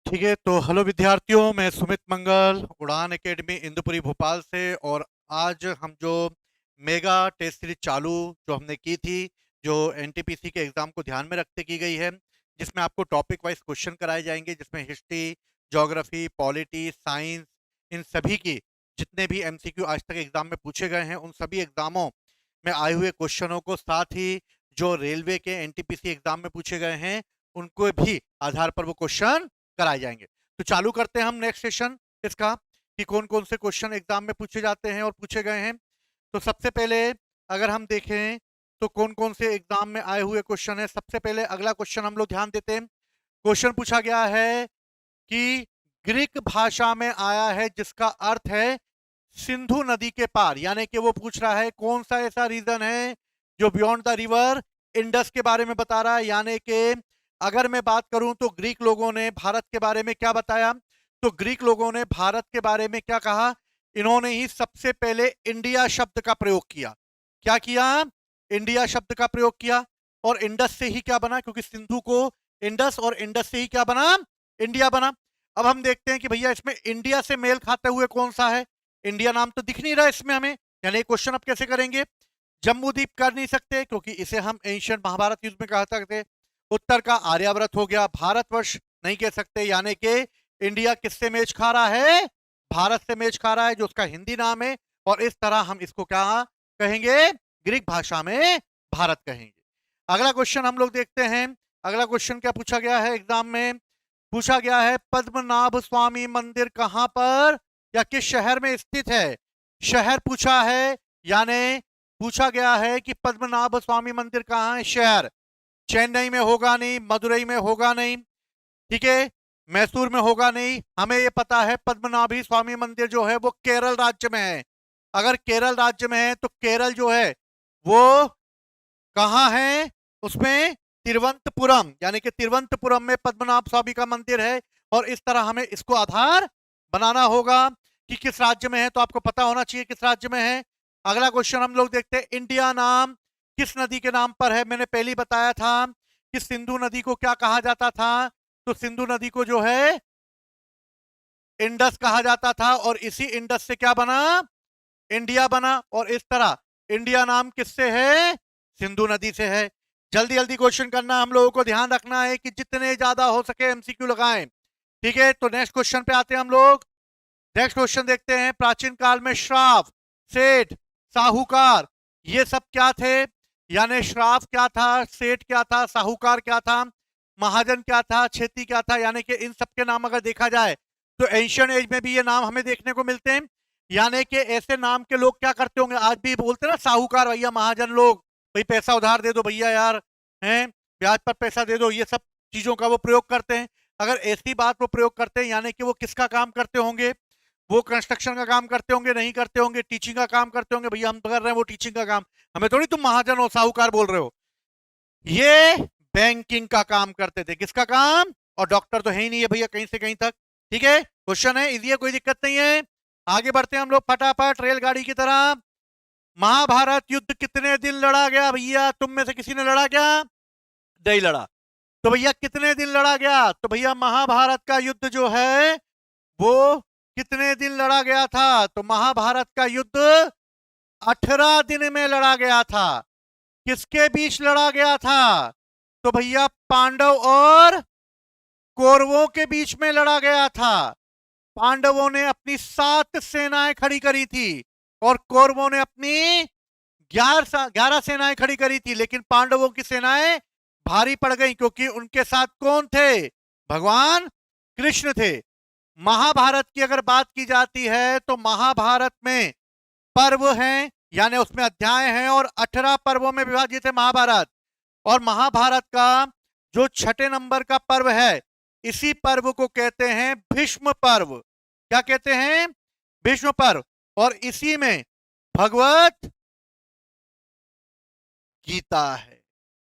ठीक है, तो हेलो विद्यार्थियों, मैं सुमित मंगल उड़ान एकेडमी इंदुपुरी भोपाल से। और आज हम जो मेगा टेस्ट सीरीज चालू जो हमने की थी, जो एनटीपीसी के एग्जाम को ध्यान में रखते की गई है, जिसमें आपको टॉपिक वाइज क्वेश्चन कराए जाएंगे, जिसमें हिस्ट्री, ज्योग्राफी, पॉलिटी, साइंस, इन सभी की जितने भी एमसीक्यू आज तक एग्जाम में पूछे गए हैं, उन सभी एग्जामों में आए हुए क्वेश्चनों को, साथ ही जो रेलवे के एनटीपीसी एग्जाम में पूछे गए हैं, उनको भी आधार पर वो क्वेश्चन कराए जाएंगे। तो चालू करते हैं हम नेक्स्ट सेशन इसका, कि कौन कौन से क्वेश्चन एग्जाम में पूछे जाते हैं और पूछे गए हैं। तो सबसे पहले अगर हम देखें तो कौन कौन से एग्जाम में आए हुए क्वेश्चन है। सबसे पहले अगला क्वेश्चन हम लोग ध्यान देते हैं। क्वेश्चन पूछा गया है कि ग्रीक भाषा में आया है जिसका अर्थ है सिंधु नदी के पार, यानी कि वो पूछ रहा है कौन सा ऐसा रीजन है जो बियॉन्ड द रिवर इंडस के बारे में बता रहा है। यानी कि अगर मैं बात करूं तो ग्रीक लोगों ने भारत के बारे में क्या बताया, तो ग्रीक लोगों ने भारत के बारे में क्या कहा, इन्होंने ही सबसे पहले इंडिया शब्द का प्रयोग किया। क्या किया? इंडिया शब्द का प्रयोग किया। और इंडस से ही क्या बना, क्योंकि सिंधु को इंडस, और इंडस से ही क्या बना, इंडिया बना। अब हम देखते हैं कि भैया इसमें इंडिया से मेल खाते हुए कौन सा है। इंडिया नाम तो दिख नहीं रहा इसमें हमें, यानी क्वेश्चन अब कैसे करेंगे। जम्बूद्वीप कर नहीं सकते क्योंकि इसे हम एंशियंट महाभारत युद्ध में कहा सकते। उत्तर का आर्यावर्त हो गया, भारतवर्ष नहीं कह सकते, यानी कि इंडिया किससे मैच खा रहा है, भारत से मैच खा रहा है, जो उसका हिंदी नाम है। और इस तरह हम इसको क्या कहेंगे, ग्रीक भाषा में भारत कहेंगे। अगला क्वेश्चन हम लोग देखते हैं। अगला क्वेश्चन क्या पूछा गया है एग्जाम में, पूछा गया है पद्मनाभ स्वामी मंदिर कहां पर या किस शहर में स्थित है। शहर पूछा है, यानी पूछा गया है कि पद्मनाभ स्वामी मंदिर कहां है। शहर चेन्नई में होगा नहीं, मदुरई में होगा नहीं, ठीक है, मैसूर में होगा नहीं। हमें यह पता है पद्मनाभी स्वामी मंदिर जो है वो केरल राज्य में है। अगर केरल राज्य में है तो केरल जो है वो कहाँ है, उसमें तिरुवनंतपुरम, यानी कि तिरुवनंतपुरम में पद्मनाभ स्वामी का मंदिर है। और इस तरह हमें इसको आधार बनाना होगा कि किस राज्य में है, तो आपको पता होना चाहिए किस राज्य में है। अगला क्वेश्चन हम लोग देखते हैं, इंडिया नाम किस नदी के नाम पर है। मैंने पहले ही बताया था कि सिंधु नदी को क्या कहा जाता था, तो सिंधु नदी को जो है इंडस कहा जाता था, और इसी इंडस से क्या बना, इंडिया बना। और इस तरह इंडिया नाम किससे है, सिंधु नदी से है। जल्दी जल्दी क्वेश्चन करना, हम लोगों को ध्यान रखना है कि जितने ज्यादा हो सके एमसीक्यू लगाएं, ठीक है। तो नेक्स्ट क्वेश्चन पे आते हैं हम लोग। नेक्स्ट क्वेश्चन देखते हैं, प्राचीन काल में श्राफ, सेठ, साहूकार, ये सब क्या थे। यानी श्राफ क्या था, सेठ क्या था, साहूकार क्या था, महाजन क्या था, खेती क्या था। यानी कि इन सब के नाम अगर देखा जाए तो एंशियंट एज में भी ये नाम हमें देखने को मिलते हैं। यानी कि ऐसे नाम के लोग क्या करते होंगे, आज भी बोलते हैं ना साहूकार भैया, महाजन लोग, भाई पैसा उधार दे दो भैया यार, हैं ब्याज पर पैसा दे दो, ये सब चीजों का वो प्रयोग करते हैं। अगर ऐसी बात वो प्रयोग करते हैं, यानी कि वो किसका काम करते होंगे, वो कंस्ट्रक्शन का काम करते होंगे, नहीं करते होंगे, टीचिंग का काम करते होंगे। भैया हम तो कर रहे हैं वो टीचिंग का काम, हमें थोड़ी तुम महाजन हो साहूकार बोल रहे हो। ये बैंकिंग का काम करते थे, किसका काम, और डॉक्टर तो है ही नहीं है भैया कहीं से कहीं तक। ठीक है, क्वेश्चन है, इजी है, कोई दिक्कत नहीं है। आगे बढ़ते हैं हम लोग फटाफट रेलगाड़ी की तरह। महाभारत युद्ध कितने दिन लड़ा गया भैया, तुम में से किसी ने लड़ा क्या, नहीं लड़ा। तो भैया कितने दिन लड़ा गया, तो भैया महाभारत का युद्ध जो है वो कितने दिन लड़ा गया था, तो महाभारत का युद्ध 18 दिन में लड़ा गया था। किसके बीच लड़ा गया था, तो भैया पांडव और कौरवों के बीच में लड़ा गया था। पांडवों ने अपनी 7 सेनाएं खड़ी करी थी और कौरवों ने अपनी 11 सेनाएं खड़ी करी थी, लेकिन पांडवों की सेनाएं भारी पड़ गई क्योंकि उनके साथ कौन थे, भगवान कृष्ण थे। महाभारत की अगर बात की जाती है तो महाभारत में पर्व हैं, यानी उसमें अध्याय हैं, और 18 पर्वों में विभाजित है महाभारत। और महाभारत का जो 6 नंबर का पर्व है, इसी पर्व को कहते हैं भीष्म पर्व। क्या कहते हैं, भीष्म पर्व। और इसी में भगवत गीता है,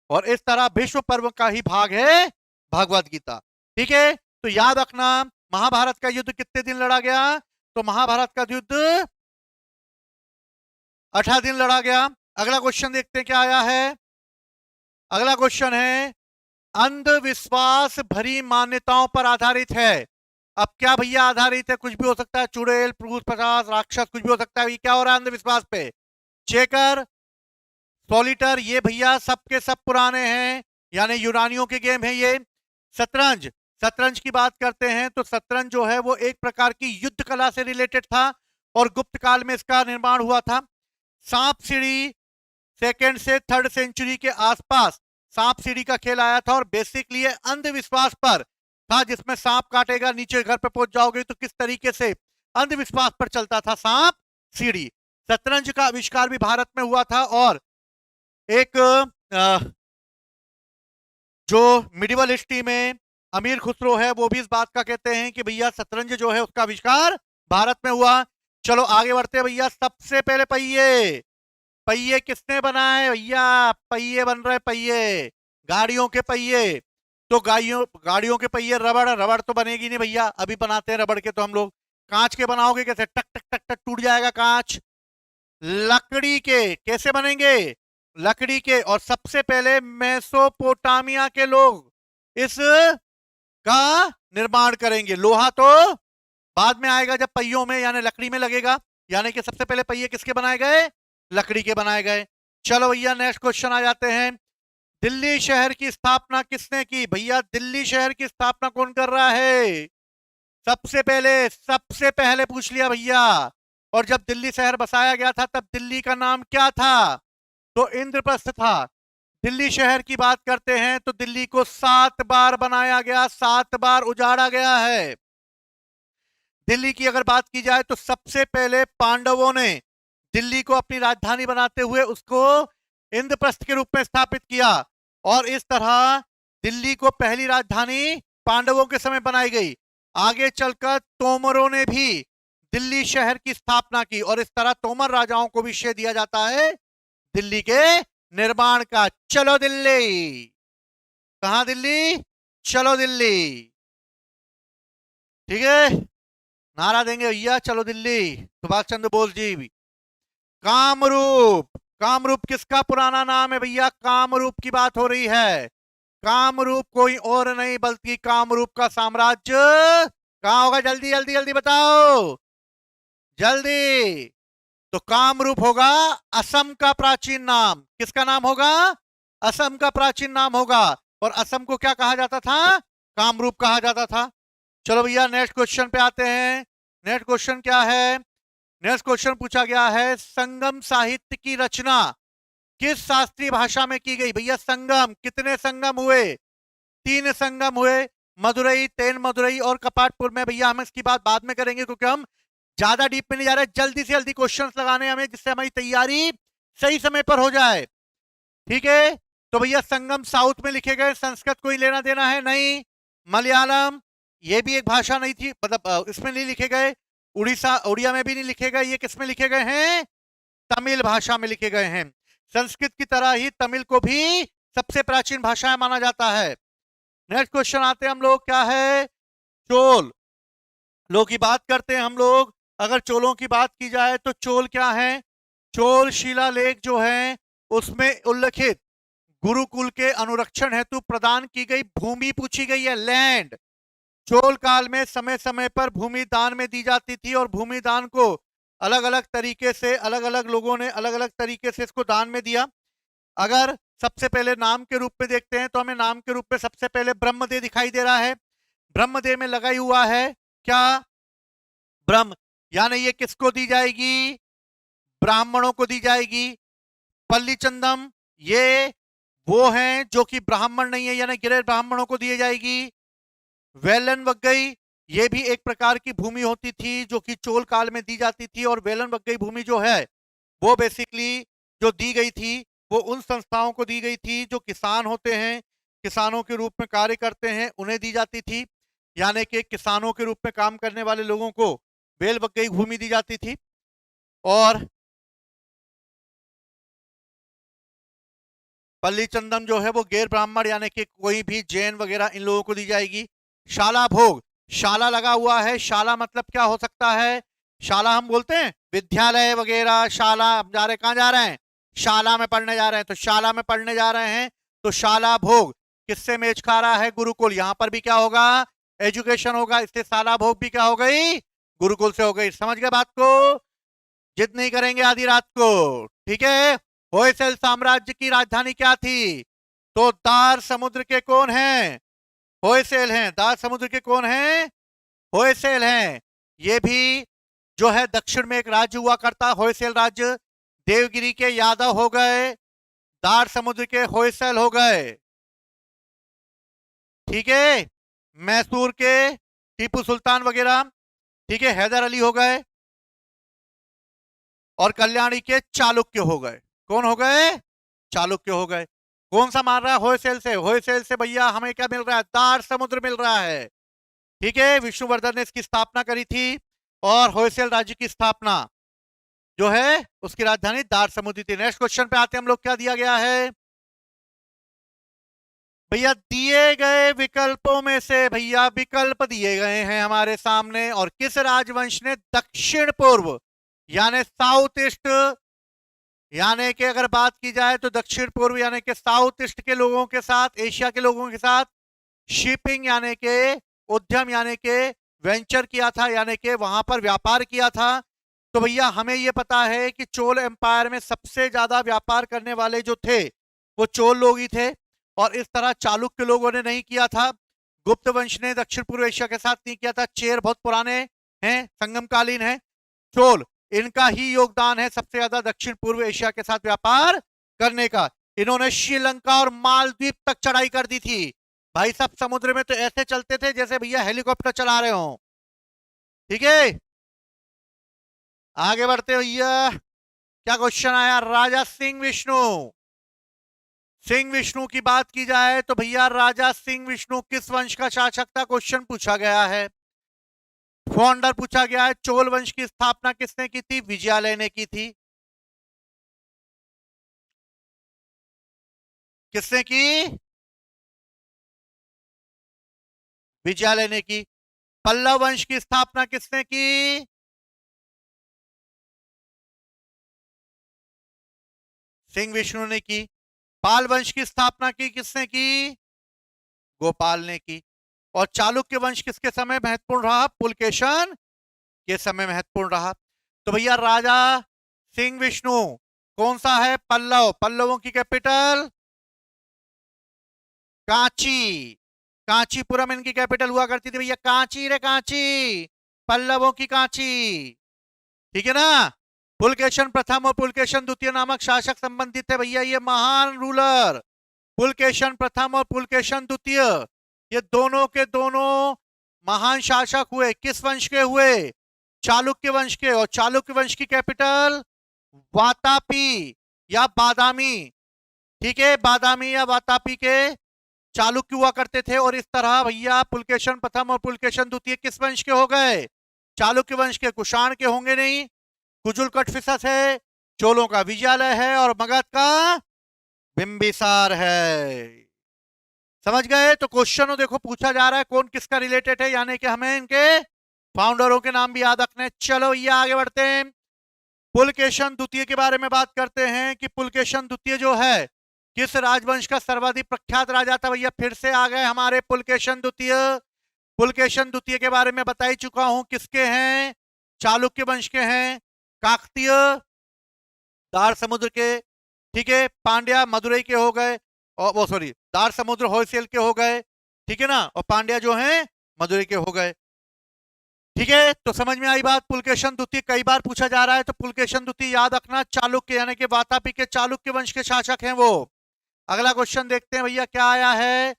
और इस तरह भीष्म पर्व का ही भाग है भगवत गीता। ठीक है, तो याद रखना महाभारत का युद्ध कितने दिन लड़ा गया, तो महाभारत का युद्ध 18 दिन लड़ा गया। अगला क्वेश्चन देखते हैं क्या आया है। अगला क्वेश्चन है, अंधविश्वास भरी मान्यताओं पर आधारित है। अब क्या भैया आधारित है? कुछ भी हो सकता है, चुड़ैल, पुरुष, पचास, राक्षस, कुछ भी हो सकता है। ये क्या हो रहा है अंधविश्वास पे? चेकर, सॉलिटर, ये भैया सबके सब पुराने हैं, यानी यूनानियों के गेम है ये। शतरंज, शतरंज की बात करते हैं तो शतरंज जो है वो एक प्रकार की युद्ध कला से रिलेटेड था और गुप्त काल में इसका निर्माण हुआ था। सांप सीढ़ी, सेकेंड से थर्ड सेंचुरी के आसपास सांप सीढ़ी का खेल आया था और बेसिकली ये अंधविश्वास पर था, जिसमें सांप काटेगा नीचे घर पे पहुंच जाओगे, तो किस तरीके से अंधविश्वास पर चलता था सांप सीढ़ी। शतरंज का आविष्कार भी भारत में हुआ था और एक जो मिडिवल हिस्ट्री में अमीर खुसरो है वो भी इस बात का कहते हैं कि भैया शतरंज जो है उसका आविष्कार भारत में हुआ। चलो आगे बढ़ते हैं भैया। सबसे पहले पहिए, पहिए किसने बनाए भैया? पहिए बन रहे पहिए, गाड़ियों के पहिए। तो गाड़ियों के पहिए, रबड़, रबड़ तो बनेगी नहीं भैया, अभी बनाते हैं रबड़ के तो हम लोग। कांच के बनाओगे कैसे? टक टक टक टक टूट जाएगा कांच। लकड़ी के कैसे बनेंगे? लकड़ी के। और सबसे पहले मेसोपोटामिया के लोग इस का निर्माण करेंगे। लोहा तो बाद में आएगा जब पहियों में यानी लकड़ी में लगेगा, यानी कि सबसे पहले पहिए किसके बनाए गए? लकड़ी के बनाए गए। चलो भैया नेक्स्ट क्वेश्चन आ जाते हैं। दिल्ली शहर की स्थापना किसने की? भैया दिल्ली शहर की स्थापना कौन कर रहा है? सबसे पहले पूछ लिया भैया। और जब दिल्ली शहर बसाया गया था तब दिल्ली का नाम क्या था? तो इंद्रप्रस्थ था। दिल्ली शहर की बात करते हैं तो दिल्ली को 7 बार बनाया गया, 7 बार उजाड़ा गया है। दिल्ली की अगर बात की जाए तो सबसे पहले पांडवों ने दिल्ली को अपनी राजधानी बनाते हुए उसको इंद्रप्रस्थ के रूप में स्थापित किया और इस तरह दिल्ली को पहली राजधानी पांडवों के समय बनाई गई। आगे चलकर तोमरों ने भी दिल्ली शहर की स्थापना की और इस तरह तोमर राजाओं को भी श्रेय दिया जाता है दिल्ली के निर्माण का। चलो दिल्ली, कहां दिल्ली? चलो दिल्ली, ठीक है, नारा देंगे भैया चलो दिल्ली, सुभाष चंद्र बोस जी भी। कामरूप, कामरूप किसका पुराना नाम है भैया? कामरूप की बात हो रही है। कामरूप कोई और नहीं बल्कि कामरूप का साम्राज्य कहां होगा? जल्दी जल्दी जल्दी बताओ, जल्दी। तो कामरूप होगा असम का प्राचीन नाम। किसका नाम होगा? असम का प्राचीन नाम होगा। और असम को क्या कहा जाता था? कामरूप कहा जाता था। चलो भैया नेक्स्ट क्वेश्चन पे आते हैं। नेक्स्ट क्वेश्चन क्या है? नेक्स्ट क्वेश्चन पूछा गया है, संगम साहित्य की रचना किस शास्त्रीय भाषा में की गई? भैया संगम, कितने संगम हुए? 3 संगम हुए, मदुरई, तेन मदुरई और कपाटपुर में। भैया हम इसकी बात बाद में करेंगे क्योंकि हम ज्यादा डीप में नहीं जा रहे, जल्दी से जल्दी क्वेश्चंस लगाने हमें जिससे हमारी तैयारी सही समय पर हो जाए, ठीक है। तो भैया संगम साउथ में लिखे गए, संस्कृत कोई लेना देना है नहीं। मलयालम ये भी एक भाषा नहीं थी, मतलब इसमें नहीं लिखे गए। उड़ीसा, उड़िया में भी नहीं लिखे गए। ये किसमें लिखे गए हैं? तमिल भाषा में लिखे गए हैं। संस्कृत की तरह ही तमिल को भी सबसे प्राचीन भाषा माना जाता है। नेक्स्ट क्वेश्चन आते हैं हम लोग, क्या है? चोल लोग की बात करते हैं हम लोग। अगर चोलों की बात की जाए तो चोल क्या है? चोल शिलालेख जो है उसमें उल्लिखित गुरुकुल के अनुरक्षण हेतु प्रदान की गई भूमि पूछी गई है, लैंड। चोल काल में समय समय पर भूमि दान में दी जाती थी और भूमि दान को अलग अलग तरीके से अलग अलग लोगों ने अलग अलग तरीके से इसको दान में दिया। अगर सबसे पहले नाम के रूप में देखते हैं तो हमें नाम के रूप में सबसे पहले ब्रह्मदेव दिखाई दे रहा है। ब्रह्मदेव में लगाई हुआ है क्या? ब्रह्म, यानी ये किसको दी जाएगी? ब्राह्मणों को दी जाएगी। पल्ली चंदम ये वो हैं जो कि ब्राह्मण नहीं है, यानी गिरे ब्राह्मणों को दी जाएगी। वेलन वगई ये भी एक प्रकार की भूमि होती थी जो कि चोल काल में दी जाती थी। और वेलन वगई भूमि जो है वो बेसिकली जो दी गई थी वो उन संस्थाओं को दी गई थी जो किसान होते हैं, किसानों के रूप में कार्य करते हैं, उन्हें दी जाती थी। यानी कि किसानों के रूप में काम करने वाले लोगों को वेल वगई भूमि दी जाती थी। और पल्ली चंदम जो है वो गैर ब्राह्मण यानी कि कोई भी जैन वगैरह इन लोगों को दी जाएगी। शाला भोग, शाला लगा हुआ है। शाला मतलब क्या हो सकता है? शाला हम बोलते हैं विद्यालय वगैरह, शाला हम जा रहे, कहां जा रहे हैं? शाला में पढ़ने जा रहे हैं, तो शाला में पढ़ने जा रहे हैं। तो शाला भोग किससे मेच खा रहा है? गुरुकुल। यहां पर भी क्या होगा? एजुकेशन होगा, इससे साला भोग भी क्या हो गई, गुरुकुल से हो गई। समझ गए बात को? जिद नहीं करेंगे आधी रात को, ठीक है। होयसल साम्राज्य की राजधानी क्या थी? तो दार समुद्र के कौन हैं? होयसल हैं। दार समुद्र के कौन हैं? होयसल हैं। ये भी जो है दक्षिण में एक राज्य हुआ करता, होयसल राज्य। देवगिरी के यादव हो गए, दार समुद्र के होयसल हो गए, ठीक है। मैसूर के टीपू सुल्तान वगैरह, ठीक है, हैदर अली हो गए, और कल्याणी के चालुक्य हो गए। कौन हो गए? चालुक्य हो गए। कौन सा मार रहा है? होयसल से। होयसल से भैया हमें क्या मिल रहा है? दार समुद्र मिल रहा है, ठीक है। विष्णुवर्धन ने इसकी स्थापना करी थी, और होयसल राज्य की स्थापना जो है उसकी राजधानी दार समुद्र थी। नेक्स्ट क्वेश्चन पे आते हैं हम लोग। क्या दिया गया है भैया? दिए गए विकल्पों में से भैया विकल्प दिए गए हैं हमारे सामने, और किस राजवंश ने दक्षिण पूर्व यानी साउथ ईस्ट, यानी कि अगर बात की जाए तो दक्षिण पूर्व यानी कि साउथ ईस्ट के लोगों के साथ, एशिया के लोगों के साथ शिपिंग यानी कि उद्यम यानी कि वेंचर किया था, यानी कि वहां पर व्यापार किया था। तो भैया हमें यह पता है कि चोल एम्पायर में सबसे ज्यादा व्यापार करने वाले जो थे वो चोल लोग ही थे, और इस तरह चालुक्य लोगों ने नहीं किया था। गुप्त वंश ने दक्षिण पूर्व एशिया के साथ नहीं किया था। चेर बहुत पुराने हैं, संगमकालीन है। चोल, इनका ही योगदान है सबसे ज्यादा दक्षिण पूर्व एशिया के साथ व्यापार करने का। इन्होंने श्रीलंका और मालदीव तक चढ़ाई कर दी थी भाई साहब। समुद्र में तो ऐसे चलते थे जैसे भैया हेलीकॉप्टर चला रहे हो, ठीक है। आगे बढ़ते भैया। क्या क्वेश्चन आया? राजा सिंह विष्णु। सिंह विष्णु की बात की जाए तो भैया राजा सिंह विष्णु किस वंश का शासक था? क्वेश्चन पूछा गया है। फाउंडर पूछा गया है। चोल वंश की स्थापना किसने की थी? विजयालय ने की थी। किसने की? विजयालय ने की। पल्लव वंश की स्थापना किसने की? सिंह विष्णु ने की। पाल वंश की स्थापना की किसने की? गोपाल ने की। और चालुक्य वंश किसके समय महत्वपूर्ण रहा? पुलकेशन के समय महत्वपूर्ण रहा। तो भैया राजा सिंह विष्णु कौन सा है? पल्लव। पल्लवों की कैपिटल कांची। कांचीपुरम इनकी कैपिटल हुआ करती थी भैया। कांची रे कांची, पल्लवों की कांची, ठीक है ना। पुलकेशन प्रथम और पुलकेशन द्वितीय नामक शासक संबंधित है भैया। ये महान रूलर पुलकेशन प्रथम और पुलकेशन द्वितीय, ये दोनों के दोनों महान शासक हुए। किस वंश के हुए? चालुक्य वंश के। और चालुक्य वंश की कैपिटल वातापी या बादामी, ठीक है। बादामी या वातापी के चालुक्य हुआ करते थे। और इस तरह भैया पुलकेशन प्रथम और पुलकेशन द्वितीय किस वंश के हो गए? चालुक्य वंश के। कुषाण के होंगे नहीं, कुजुल कटफिसस है, चोलों का विजयालय है, और मगध का बिंबिसार है। समझ गए? तो क्वेश्चन देखो पूछा जा रहा है कौन किसका रिलेटेड है, यानी कि हमें इनके फाउंडरों के नाम भी याद रखने। चलो ये आगे बढ़ते हैं। पुलकेशन द्वितीय के बारे में बात करते हैं कि पुलकेशन द्वितीय जो है किस राजवंश का सर्वाधिक प्रख्यात राजा था? भैया फिर से आ गए हमारे पुलकेशन द्वितीय। पुलकेशन द्वितीय के बारे में बता ही चुका हूं, किसके हैं? चालुक्य वंश के हैं। काकतीय दार समुद्र के, ठीक है। पांड्या मदुरई के हो गए, और वो सॉरी दार समुद्र होयसल के हो गए, ठीक है ना। और पांड्या जो हैं मदुरई के हो गए, ठीक है। तो समझ में आई बात। पुलकेशन द्वितीय कई बार पूछा जा रहा है, तो पुलकेशन द्वितीय याद रखना। चालुक्य यानी कि वातापी के चालुक्य वंश के शासक हैं वो। अगला क्वेश्चन देखते हैं भैया क्या आया है।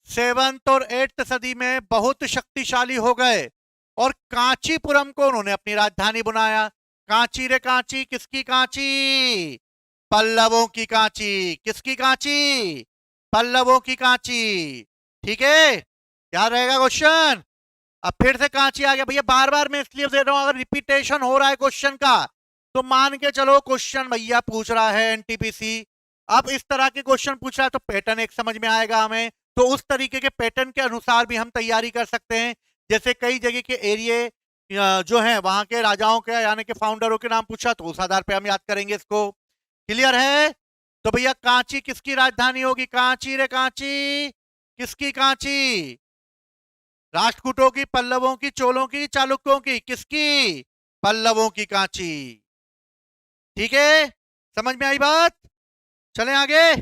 7th और 8th सदी में बहुत शक्तिशाली हो गए, और कांचीपुरम को उन्होंने अपनी राजधानी बनाया। कांची रे कांची, किसकी कांची? पल्लवों की कांची। किसकी कांची? पल्लवों की कांची, ठीक है। याद रहेगा क्वेश्चन। अब फिर से कांची आ गया भैया। बार बार मैं इसलिए दे रहा हूं, अगर रिपीटेशन हो रहा है क्वेश्चन का तो मान के चलो क्वेश्चन भैया पूछ रहा है एनटीपीसी। अब इस तरह के क्वेश्चन पूछ रहा है तो पैटर्न एक समझ में आएगा हमें, तो उस तरीके के पैटर्न के अनुसार भी हम तैयारी कर सकते हैं। जैसे कई जगह के एरिए जो है वहां के राजाओं के यानी कि फाउंडरों के नाम पूछा, तो उस आधार पे हम याद करेंगे इसको। क्लियर है? तो भैया कांची किसकी राजधानी होगी? कांची रे कांची, किसकी कांची? राष्ट्रकूटों की, पल्लवों की, चोलों की, चालुक्यों की? किसकी? पल्लवों की कांची। ठीक है, समझ में आई बात? चलें आगे।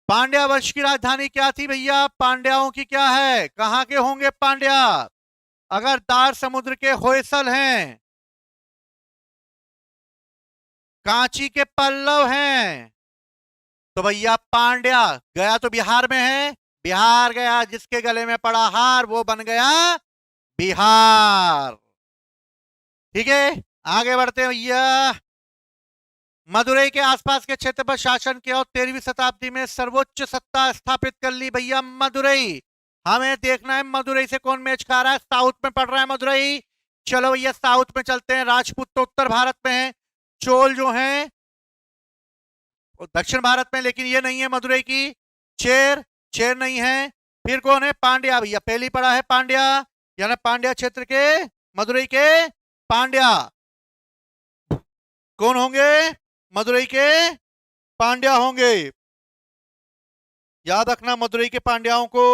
पांड्या वंश की राजधानी क्या थी भैया? पांड्याओं की क्या है? कहां के होंगे पांड्या? अगर दार समुद्र के होयसल हैं, कांची के पल्लव हैं, तो भैया पांड्या। गया तो बिहार में है, बिहार गया, जिसके गले में पड़ा हार वो बन गया बिहार। ठीक है, आगे बढ़ते हैं भैया। मदुरई के आसपास के क्षेत्र पर शासन किया और 13वीं शताब्दी में सर्वोच्च सत्ता स्थापित कर ली भैया मदुरई। हमें देखना है मदुरई से कौन मैच खा रहा है। साउथ में पड़ रहा है मदुरई। चलो भैया साउथ में चलते हैं। राजपूत तो उत्तर भारत में है, चोल जो है वो दक्षिण भारत में, लेकिन ये नहीं है मदुरई की। चेर, चेर नहीं है। फिर कौन है? पांड्या भैया, पहली पड़ा है पांड्या, यानी पांड्या क्षेत्र के, मदुरई के पांड्या कौन होंगे? मदुरई के पांड्या होंगे। याद रखना मदुरई के पांड्याओं को।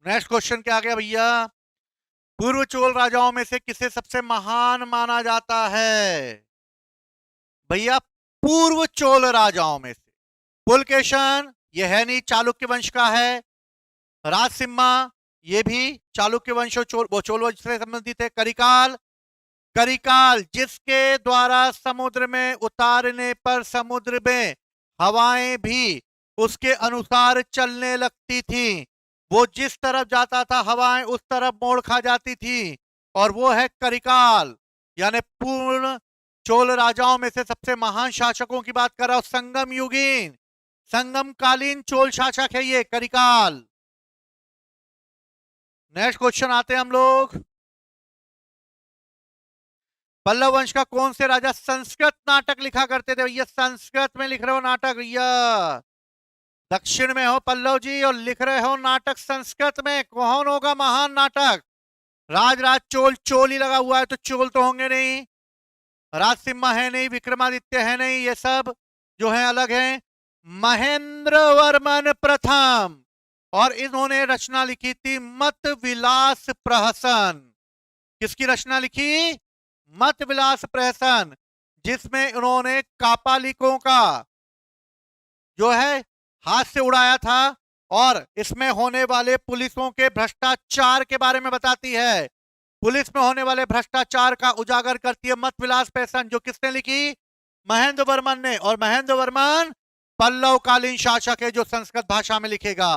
नेक्स्ट क्वेश्चन क्या आ गया भैया? पूर्व चोल राजाओं में से किसे सबसे महान माना जाता है? भैया पूर्व चोल राजाओं में से पुलकेशन, यह है नहीं, चालुक्य वंश का है। राजसिम्हा, ये भी चालुक्य वंश और वो चोल वंश से संबंधित है। करिकाल, करिकाल जिसके द्वारा समुद्र में उतारने पर समुद्र में हवाएं भी उसके अनुसार चलने लगती थी। वो जिस तरफ जाता था हवाएं उस तरफ मोड़ खा जाती थी, और वो है करिकाल। यानी पूर्ण चोल राजाओं में से सबसे महान शासकों की बात कर रहा हूं। संगम युगीन, संगम कालीन चोल शासक है ये करिकाल। नेक्स्ट क्वेश्चन आते हैं हम लोग। पल्लव वंश का कौन से राजा संस्कृत नाटक लिखा करते थे भैया? संस्कृत में लिख रहे हो नाटक भैया। दक्षिण में हो पल्लव जी और लिख रहे हो नाटक संस्कृत में, कौन होगा महान नाटक? राज राज चोल, चोल ही लगा हुआ है तो चोल तो होंगे नहीं। राजसिम्हा है नहीं, विक्रमादित्य है नहीं, ये सब जो है अलग है। महेंद्र वर्मन प्रथम, और इन्होंने रचना लिखी थी मत विलास प्रहसन। किसकी रचना लिखी? मत विलास प्रहसन, जिसमें उन्होंने कापालिकों का जो है हाथ से उड़ाया था, और इसमें होने वाले पुलिसों के भ्रष्टाचार के बारे में बताती है। पुलिस में होने वाले भ्रष्टाचार का उजागर करती है मत विलास प्रहसन, जो किसने लिखी? महेंद्र वर्मन ने। और महेंद्र वर्मन पल्लव कालीन शासक है जो संस्कृत भाषा में लिखेगा।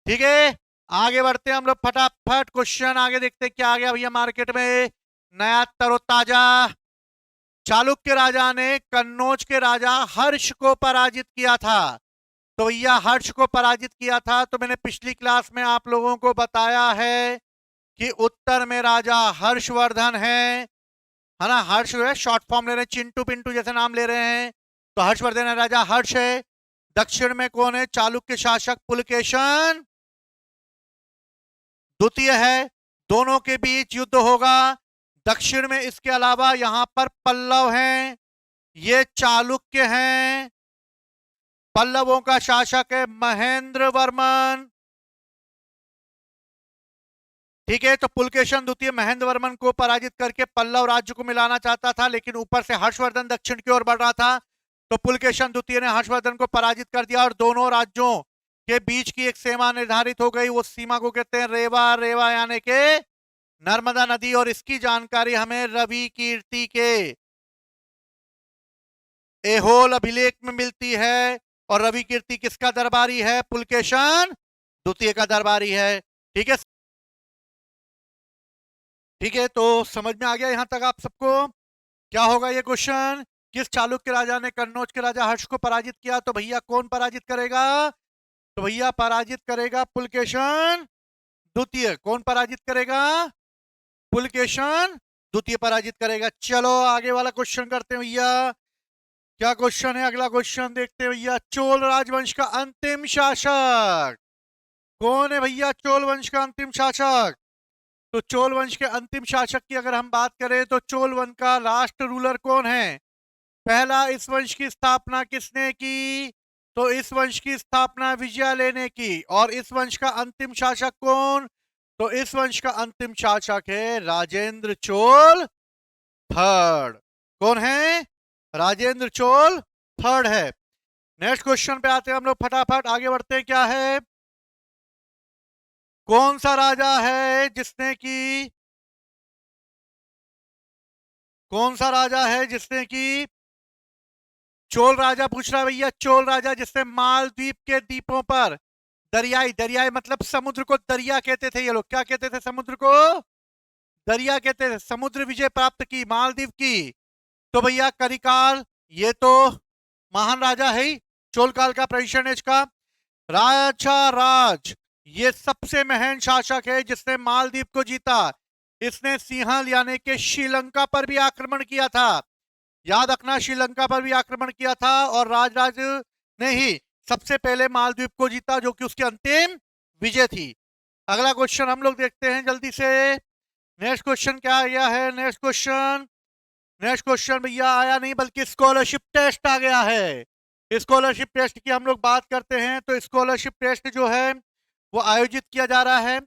ठीक है, आगे बढ़ते हैं हम लोग फटाफट। क्वेश्चन आगे देखते हैं क्या आ गया भैया मार्केट में नया तरोताजा। चालुक्य राजा ने कन्नौज के राजा हर्ष को पराजित किया था। तो भैया हर्ष को पराजित किया था, तो मैंने पिछली क्लास में आप लोगों को बताया है कि उत्तर में राजा हर्षवर्धन है ना। हर्ष है, शॉर्ट फॉर्म ले रहे हैं, चिंटू पिंटू जैसे नाम ले रहे हैं, तो हर्षवर्धन है, राजा हर्ष है। दक्षिण में कौन है? चालुक्य शासक पुलकेशन द्वितीय है। दोनों के बीच युद्ध होगा। दक्षिण में इसके अलावा यहां पर पल्लव हैं, ये चालुक्य हैं। पल्लवों का शासक है महेंद्र वर्मन। ठीक है, तो पुलकेशन द्वितीय महेंद्र वर्मन को पराजित करके पल्लव राज्य को मिलाना चाहता था, लेकिन ऊपर से हर्षवर्धन दक्षिण की ओर बढ़ रहा था, तो पुलकेशन द्वितीय ने हर्षवर्धन को पराजित कर दिया और दोनों राज्यों के बीच की एक सीमा निर्धारित हो गई। वो सीमा को कहते हैं रेवा। रेवा यानी के नर्मदा नदी, और इसकी जानकारी हमें रवि कीर्ति के एहोल अभिलेख में मिलती है। और रवि कीर्ति किसका दरबारी है? पुलकेशन द्वितीय का दरबारी है। ठीक है, ठीक है, तो समझ में आ गया यहां तक आप सबको? क्या होगा ये क्वेश्चन? किस चालुक्य राजा ने कन्नौज के राजा हर्ष को पराजित किया? तो भैया कौन पराजित करेगा? तो भैया पराजित करेगा पुलकेशन द्वितीय। कौन पराजित करेगा? पुलकेशन द्वितीय पराजित करेगा। चलो आगे वाला क्वेश्चन करते हैं भैया। क्या क्वेश्चन है? अगला क्वेश्चन देखते हैं भैया। चोल राजवंश का अंतिम शासक। कौन है भैया चोल वंश का अंतिम शासक? तो चोल वंश के अंतिम शासक की अगर हम बात करें तो चोल वंश का लास्ट रूलर कौन है? पहला, इस वंश की स्थापना किसने की? तो इस वंश की स्थापना विजयालय ने की। और इस वंश का अंतिम शासक कौन? तो इस वंश का अंतिम शासक है राजेंद्र चोल थर्ड। कौन है? राजेंद्र चोल थर्ड है। नेक्स्ट क्वेश्चन पे आते हैं हम लोग, फटाफट आगे बढ़ते हैं। क्या है? कौन सा राजा है जिसने की कौन सा राजा है जिसने की चोल राजा पूछ रहा है भैया, चोल राजा जिसने मालदीव के द्वीपों पर दरियाई दरियाई मतलब समुद्र को दरिया कहते थे ये लोग, क्या कहते थे? समुद्र को दरिया कहते थे। समुद्र विजय प्राप्त की मालदीव की। तो भैया करिकाल, ये तो महान राजा है ही, चोल काल का प्राचीन एज का। राजा राज, ये सबसे महान शासक है जिसने मालदीव को जीता। इसने सिंहल यानी कि श्रीलंका पर भी आक्रमण किया था। याद रखना, श्रीलंका पर भी आक्रमण किया था और राजराज ने ही सबसे पहले मालदीव को जीता, जो कि उसकी अंतिम विजय थी। अगला क्वेश्चन हम लोग देखते हैं जल्दी से। नेक्स्ट क्वेश्चन क्या आ गया है? नेक्स्ट क्वेश्चन भैया आया नहीं बल्कि स्कॉलरशिप टेस्ट आ गया है। स्कॉलरशिप टेस्ट की हम लोग बात करते हैं तो स्कॉलरशिप टेस्ट जो है वो आयोजित किया जा रहा है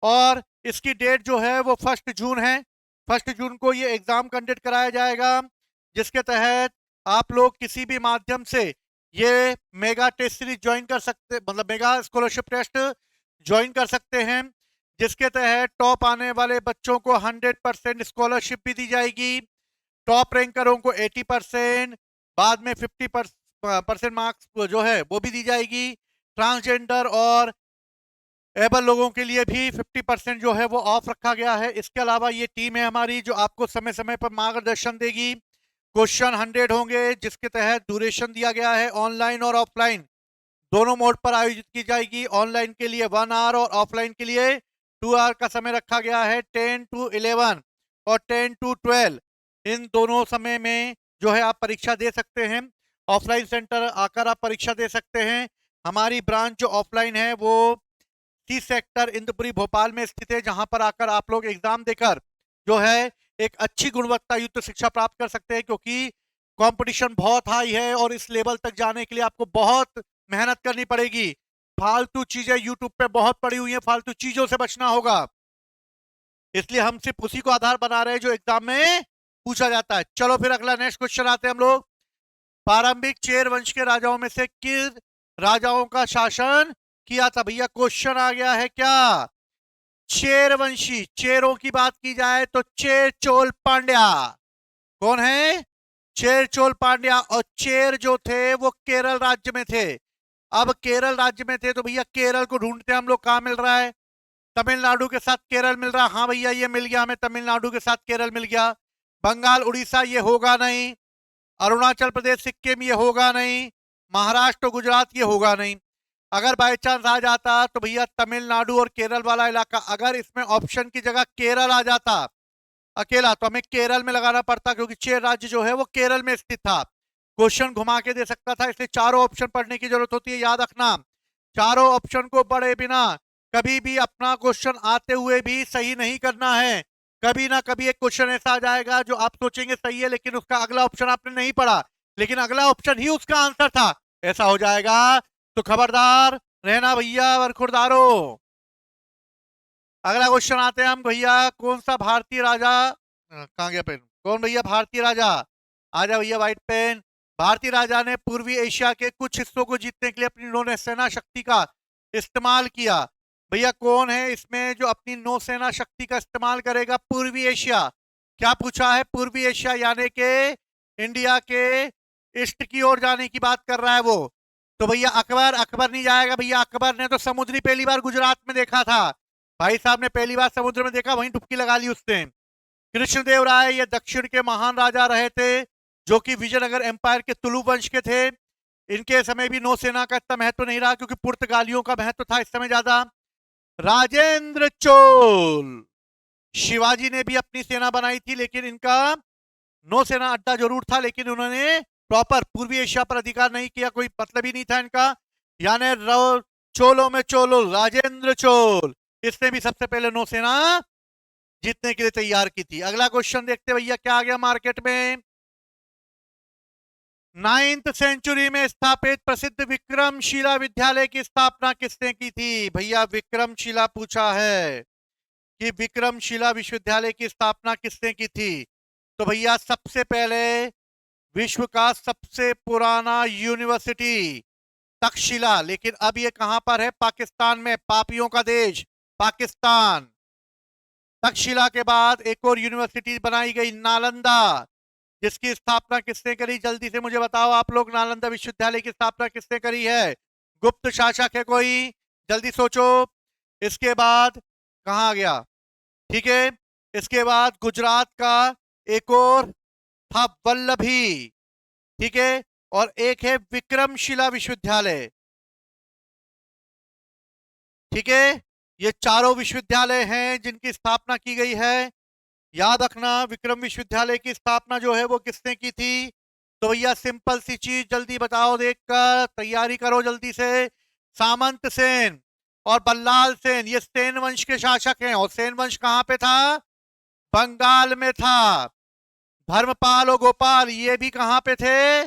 और इसकी डेट जो है वो 1 जून है। 1 जून को ये एग्जाम कंडक्ट कराया जाएगा, जिसके तहत आप लोग किसी भी माध्यम से ये मेगा टेस्ट सीरीज ज्वाइन कर सकते, मतलब मेगा स्कॉलरशिप टेस्ट ज्वाइन कर सकते हैं, जिसके तहत टॉप आने वाले बच्चों को 100% स्कॉलरशिप भी दी जाएगी। टॉप रैंकरों को 80%, बाद में 50% मार्क्स जो है वो भी दी जाएगी। ट्रांसजेंडर और एबल लोगों के लिए भी 50% जो है वो ऑफ रखा गया है। इसके अलावा ये टीम है हमारी जो आपको समय समय पर मार्गदर्शन देगी। क्वेश्चन 100 होंगे, जिसके तहत ड्यूरेशन दिया गया है ऑनलाइन और ऑफलाइन दोनों मोड पर आयोजित की जाएगी। ऑनलाइन के लिए 1 आवर और ऑफलाइन के लिए 2 आवर का समय रखा गया है। 10 to 11 और 10 to 12 इन दोनों समय में जो है आप परीक्षा दे सकते हैं। ऑफलाइन सेंटर आकर आप परीक्षा दे सकते हैं। हमारी ब्रांच जो ऑफलाइन है वो सी सेक्टर इंदुपुरी भोपाल में स्थित है, जहां पर आकर आप लोग एग्जाम देकर जो है एक अच्छी गुणवत्ता युक्त शिक्षा प्राप्त कर सकते हैं, क्योंकि कंपटीशन बहुत हाई है और इस लेवल तक जाने के लिए आपको बहुत मेहनत करनी पड़ेगी। फालतू चीजें यूट्यूब पे बहुत पड़ी हुई हैं, फालतू चीजों से बचना होगा। इसलिए हम सिर्फ उसी को आधार बना रहे हैं जो एग्जाम में पूछा जाता है। चलो फिर अगला नेक्स्ट क्वेश्चन आते हैं हम लोग। प्रारंभिक चेर वंश के राजाओं में से किस राजाओं का शासन किया था? भैया क्वेश्चन आ गया है क्या? चेर वंशी, चेरों की बात की जाए तो चेर चोल पांड्या। कौन है? चेर चोल पांड्या। और चेर जो थे वो केरल राज्य में थे। अब केरल राज्य में थे तो भैया केरल को ढूंढते हम लोग, कहां मिल रहा है? तमिलनाडु के साथ केरल मिल रहा है। हाँ भैया ये मिल गया हमें, तमिलनाडु के साथ केरल मिल गया। बंगाल उड़ीसा ये होगा नहीं। अरुणाचल प्रदेश सिक्किम ये होगा नहीं। महाराष्ट्र गुजरात ये होगा नहीं। अगर बाय चांस आ जाता तो भैया तमिलनाडु और केरल वाला इलाका, अगर इसमें ऑप्शन की जगह केरल आ जाता अकेला तो हमें केरल में लगाना पड़ता, क्योंकि चेर राज्य जो है वो केरल में स्थित था। क्वेश्चन घुमा के दे सकता था, इसलिए चारों ऑप्शन पढ़ने की जरूरत होती है। याद रखना, चारों ऑप्शन को पढ़े बिना कभी भी अपना क्वेश्चन आते हुए भी सही नहीं करना है। कभी ना कभी एक क्वेश्चन ऐसा आ जाएगा जो आप सोचेंगे सही है, लेकिन उसका अगला ऑप्शन आपने नहीं पढ़ा, लेकिन अगला ऑप्शन ही उसका आंसर था। ऐसा हो जाएगा तो खबरदार रहना भैया बरखुरदारो। अगला क्वेश्चन आते हैं हम भैया, कौन सा भारतीय राजा, कहाँ गया पेन? कौन भैया भारतीय राजा? आजा भैया व्हाइट पेन। भारतीय राजा ने पूर्वी एशिया के कुछ हिस्सों को जीतने के लिए अपनी नौसेना शक्ति का इस्तेमाल किया। भैया कौन है इसमें जो अपनी नौसेना शक्ति का इस्तेमाल करेगा? पूर्वी एशिया। क्या पूछा है? पूर्वी एशिया यानी के इंडिया के ईस्ट की ओर जाने की बात कर रहा है वो। तो भैया अकबर, अकबर नहीं जाएगा भैया। अकबर ने तो समुद्री पहली बार गुजरात में देखा था। भाई साहब ने पहली बार समुद्र में देखा, वहीं डुबकी लगा ली उसने। कृष्णदेव राय ये दक्षिण के महान राजा रहे थे, जो कि विजयनगर एम्पायर के तुलु वंश के थे। इनके समय भी नौसेना का इतना महत्व नहीं रहा, क्योंकि पुर्तगालियों का महत्व था इस समय ज्यादा। राजेंद्र चोल, शिवाजी ने भी अपनी सेना बनाई थी, लेकिन इनका नौसेना अड्डा जरूर था, लेकिन उन्होंने प्रॉपर पूर्वी एशिया पर अधिकार नहीं किया, कोई मतलब ही नहीं था इनका। यानी चोलों में चोलो राजेंद्र चोल, इसने भी सबसे पहले नौसेना जीतने के लिए तैयार की थी। अगला क्वेश्चन देखते भैया क्या आ गया मार्केट में। 9th सेंचुरी में स्थापित प्रसिद्ध विक्रमशिला विद्यालय की स्थापना किसने की थी? भैया विक्रमशिला पूछा है कि विक्रमशिला विश्वविद्यालय की स्थापना किसने की थी? तो भैया सबसे पहले विश्व का सबसे पुराना यूनिवर्सिटी तक्षशिला, लेकिन अब ये कहां पर है? पाकिस्तान में, पापियों का देश पाकिस्तान। तक्षशिला के बाद एक और यूनिवर्सिटी बनाई गई नालंदा, जिसकी स्थापना किसने करी? जल्दी से मुझे बताओ आप लोग, नालंदा विश्वविद्यालय की स्थापना किसने करी है? गुप्त शासक है कोई? जल्दी सोचो। इसके बाद कहां गया? ठीक है, इसके बाद गुजरात का एक और था वल्लभी, ठीक है, और एक है विक्रमशिला विश्वविद्यालय, ठीक है। ये चारों विश्वविद्यालय हैं जिनकी स्थापना की गई है। याद रखना विक्रम विश्वविद्यालय की स्थापना जो है वो किसने की थी? तो भैया सिंपल सी चीज, जल्दी बताओ, देखकर तैयारी करो जल्दी से। सामंत सेन और बल्लाल सेन, ये सेन वंश के शासक हैं। और सेन वंश कहां पे था? बंगाल में था। धर्मपाल और गोपाल ये भी कहां पे थे?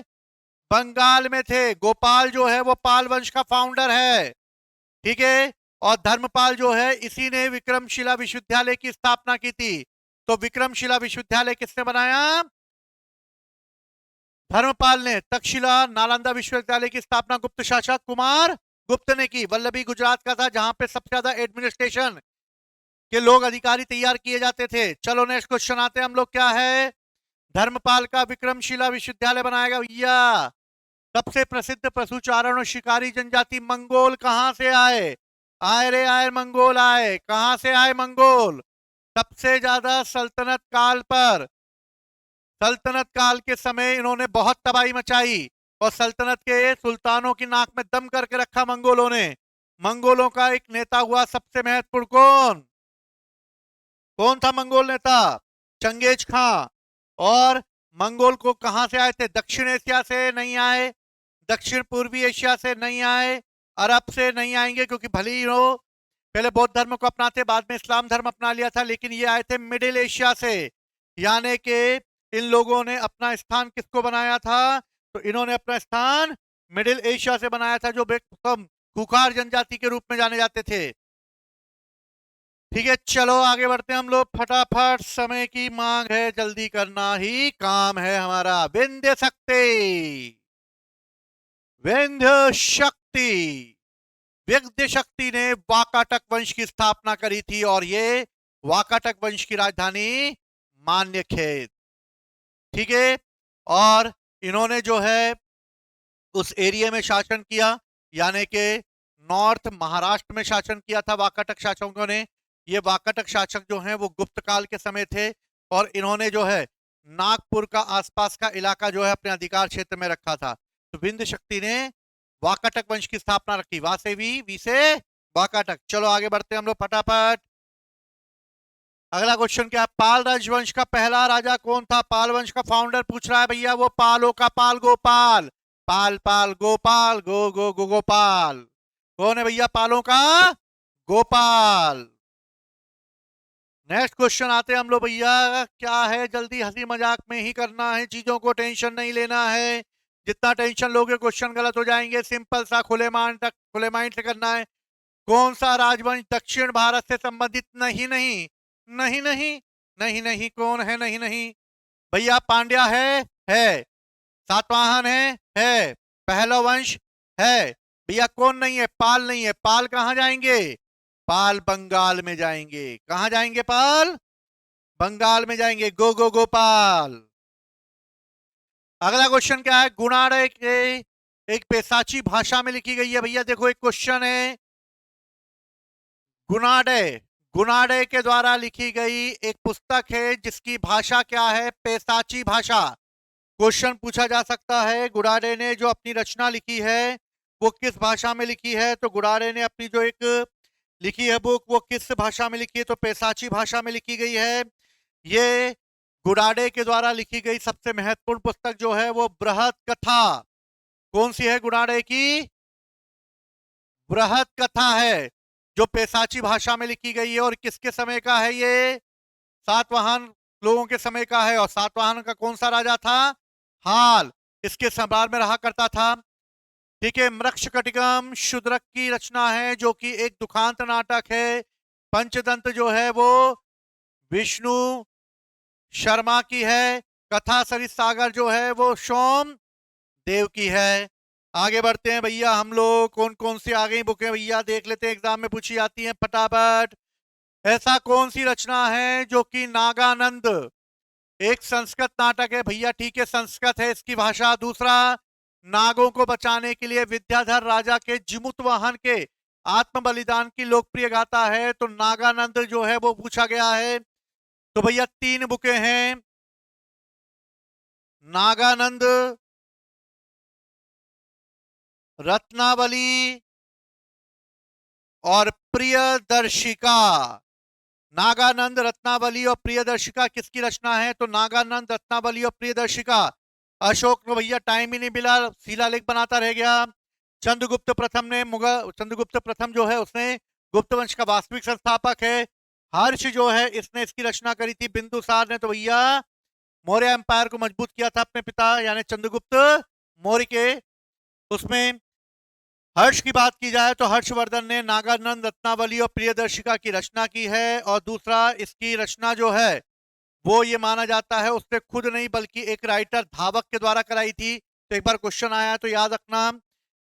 बंगाल में थे। गोपाल जो है वो पाल वंश का फाउंडर है, ठीक है। और धर्मपाल जो है इसी ने विक्रमशिला विश्वविद्यालय की स्थापना की थी। तो विक्रमशिला विश्वविद्यालय किसने बनाया? धर्मपाल ने। तक्षशिला नालंदा विश्वविद्यालय की स्थापना गुप्त शासक कुमार गुप्त ने की। वल्लभी गुजरात का था, जहां पे सबसे ज्यादा एडमिनिस्ट्रेशन के लोग अधिकारी तैयार किए जाते थे। चलो नेक्स्ट क्वेश्चन आते हैं हम लोग, क्या है? धर्मपाल का विक्रमशिला विश्वविद्यालय बनाएगा भैया। सबसे प्रसिद्ध पशुचारण और शिकारी जनजाति मंगोल कहां से आए? आए रे आए मंगोल आए। कहां से आए मंगोल? सबसे ज्यादा सल्तनत काल के समय इन्होंने बहुत तबाही मचाई और सल्तनत के सुल्तानों की नाक में दम करके रखा मंगोलों ने। मंगोलों का एक नेता हुआ सबसे महत्वपूर्ण, कौन कौन था मंगोल नेता? चंगेज खां। और मंगोल को कहां से आए थे? दक्षिण एशिया से नहीं आए, दक्षिण पूर्वी एशिया से नहीं आए, अरब से नहीं आएंगे, क्योंकि भले ही हो पहले बौद्ध धर्म को अपनाते बाद में इस्लाम धर्म अपना लिया था, लेकिन ये आए थे मिडिल एशिया से। यानी कि इन लोगों ने अपना स्थान किसको बनाया था? तो इन्होंने अपना स्थान मिडिल एशिया से बनाया था, जो खुखार जनजाति के रूप में जाने जाते थे। ठीक है, चलो आगे बढ़ते हैं हम लोग फटाफट, समय की मांग है, जल्दी करना ही काम है हमारा। विंध्य शक्ति, विंध्य शक्ति, विंध्य शक्ति ने वाकाटक वंश की स्थापना करी थी और ये वाकाटक वंश की राजधानी मान्यखेत, ठीक है। और इन्होंने जो है उस एरिया में शासन किया, यानी कि नॉर्थ महाराष्ट्र में शासन किया था वाकाटक शासकों ने। ये वाकाटक शासक जो हैं वो गुप्त काल के समय थे और इन्होंने जो है नागपुर का आसपास का इलाका जो है अपने अधिकार क्षेत्र में रखा था। तो विंध्य शक्ति ने वाकाटक वंश की स्थापना रखी, वा से वी से वाकाटक। चलो आगे बढ़ते हैं हम लोग फटाफट। अगला क्वेश्चन क्या है? पाल राजवंश का पहला राजा कौन था? पाल वंश का फाउंडर पूछ रहा है भैया, वो पालों का पाल गोपाल। पाल पाल गोपाल गो गोपाल। कौन है भैया पालों का? गोपाल। नेक्स्ट क्वेश्चन आते हैं हम लोग भैया, क्या है? जल्दी हंसी मजाक में ही करना है चीजों को, टेंशन नहीं लेना है। जितना टेंशन लोगे क्वेश्चन गलत हो जाएंगे। सिंपल सा खुले माइंड से करना है। कौन सा राजवंश दक्षिण भारत से संबंधित? नहीं नहीं नहीं नहीं नहीं नहीं, कौन है? नहीं नहीं भैया, पांड्या है। सातवाहन है। पहला वंश है भैया। कौन नहीं है? पाल नहीं है। पाल कहां जाएंगे? पाल बंगाल में जाएंगे। कहां जाएंगे? पाल बंगाल में जाएंगे। गो गोपाल। अगला क्वेश्चन क्या है? गुणाढ़ के एक पैसाची भाषा में लिखी गई है भैया। देखो एक क्वेश्चन है, गुणाढ़ के द्वारा लिखी गई एक पुस्तक है जिसकी भाषा क्या है? पैसाची भाषा। क्वेश्चन पूछा जा सकता है गुणाढ़ ने जो अपनी रचना लिखी है वो किस भाषा में लिखी है? तो गुणाढ़ ने अपनी जो एक लिखी है बुक, वो किस भाषा में लिखी है? तो पैसाची भाषा में लिखी गई है। ये गुणाढ़ के द्वारा लिखी गई सबसे महत्वपूर्ण पुस्तक जो है वो बृहद कथा। कौन सी है गुणाढ़ की? बृहद कथा है जो पैसाची भाषा में लिखी गई है। और किसके समय का है ये? सातवाहन लोगों के समय का है। और सातवाहन का कौन सा राजा था? हाल इसके सम्राट में रहा करता था। ठीक है, मृक्षकटिकम शूद्रक की रचना है जो कि एक दुखांत नाटक है। पंचतंत्र जो है वो विष्णु शर्मा की है। कथा सरित सागर जो है वो सोम देव की है। आगे बढ़ते हैं भैया, हम लोग कौन कौन सी आ गई बुकें भैया देख लेते हैं, एग्जाम में पूछी जाती हैं फटाफट। ऐसा कौन सी रचना है जो कि नागानंद, एक संस्कृत नाटक है भैया, ठीक है संस्कृत है इसकी भाषा। दूसरा, नागों को बचाने के लिए विद्याधर राजा के जिमुत वाहन के आत्म बलिदान की लोकप्रिय गाथा है, तो नागानंद जो है वो पूछा गया है। तो भैया तीन बुकें हैं, नागानंद, रत्नावली और प्रियदर्शिका। नागानंद, रत्नावली और प्रियदर्शिका किसकी रचना है? तो नागानंद, रत्नावली और प्रियदर्शिका। अशोक को भैया टाइम ही नहीं मिला, शिलालेख बनाता रह गया। चंद्रगुप्त प्रथम ने, मुगल चंद्रगुप्त प्रथम जो है उसने गुप्त वंश का वास्तविक संस्थापक है। हर्ष जो है इसने इसकी रचना करी थी। बिंदुसार ने तो भैया मौर्य एम्पायर को मजबूत किया था अपने पिता यानी चंद्रगुप्त मौर्य के उसमें। हर्ष की बात की जाए तो हर्षवर्धन ने नागानंद, रत्नावली और प्रियदर्शिका की रचना की है। और दूसरा, इसकी रचना जो है वो ये माना जाता है उसने खुद नहीं बल्कि एक राइटर धावक के द्वारा कराई थी। तो एक बार क्वेश्चन आया तो याद रखना,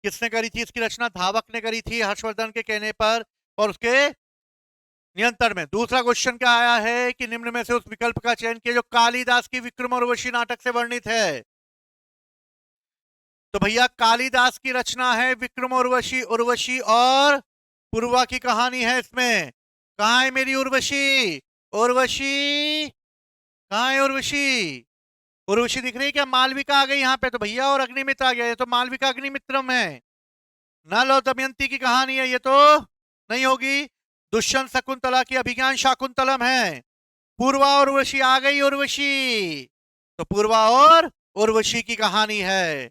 किसने करी थी इसकी रचना? धावक ने करी थी हर्षवर्धन के कहने पर और उसके नियंत्रण में। दूसरा क्वेश्चन क्या आया है कि निम्न में से उस विकल्प का चयन किया जो कालिदास की विक्रम और उर्वशी नाटक से वर्णित है। तो भैया कालिदास की रचना है विक्रम और उर्वशी। उर्वशी और पूर्वा की कहानी है इसमें। कहाँ है मेरी उर्वशी? उर्वशी कहाँ है उर्वशी? उर्वशी दिख रही है क्या? मालविका आ गई यहाँ पे तो भैया, और अग्निमित्र आ गया। ये तो मालविका अग्निमित्रम है। नल और दमयंती की कहानी है ये तो नहीं होगी। दुष्यंत शकुंतला की अभिज्ञान शाकुंतलम है। पूर्वा और उर्वशी आ गई। उर्वशी, तो पूर्वा और उर्वशी की कहानी है।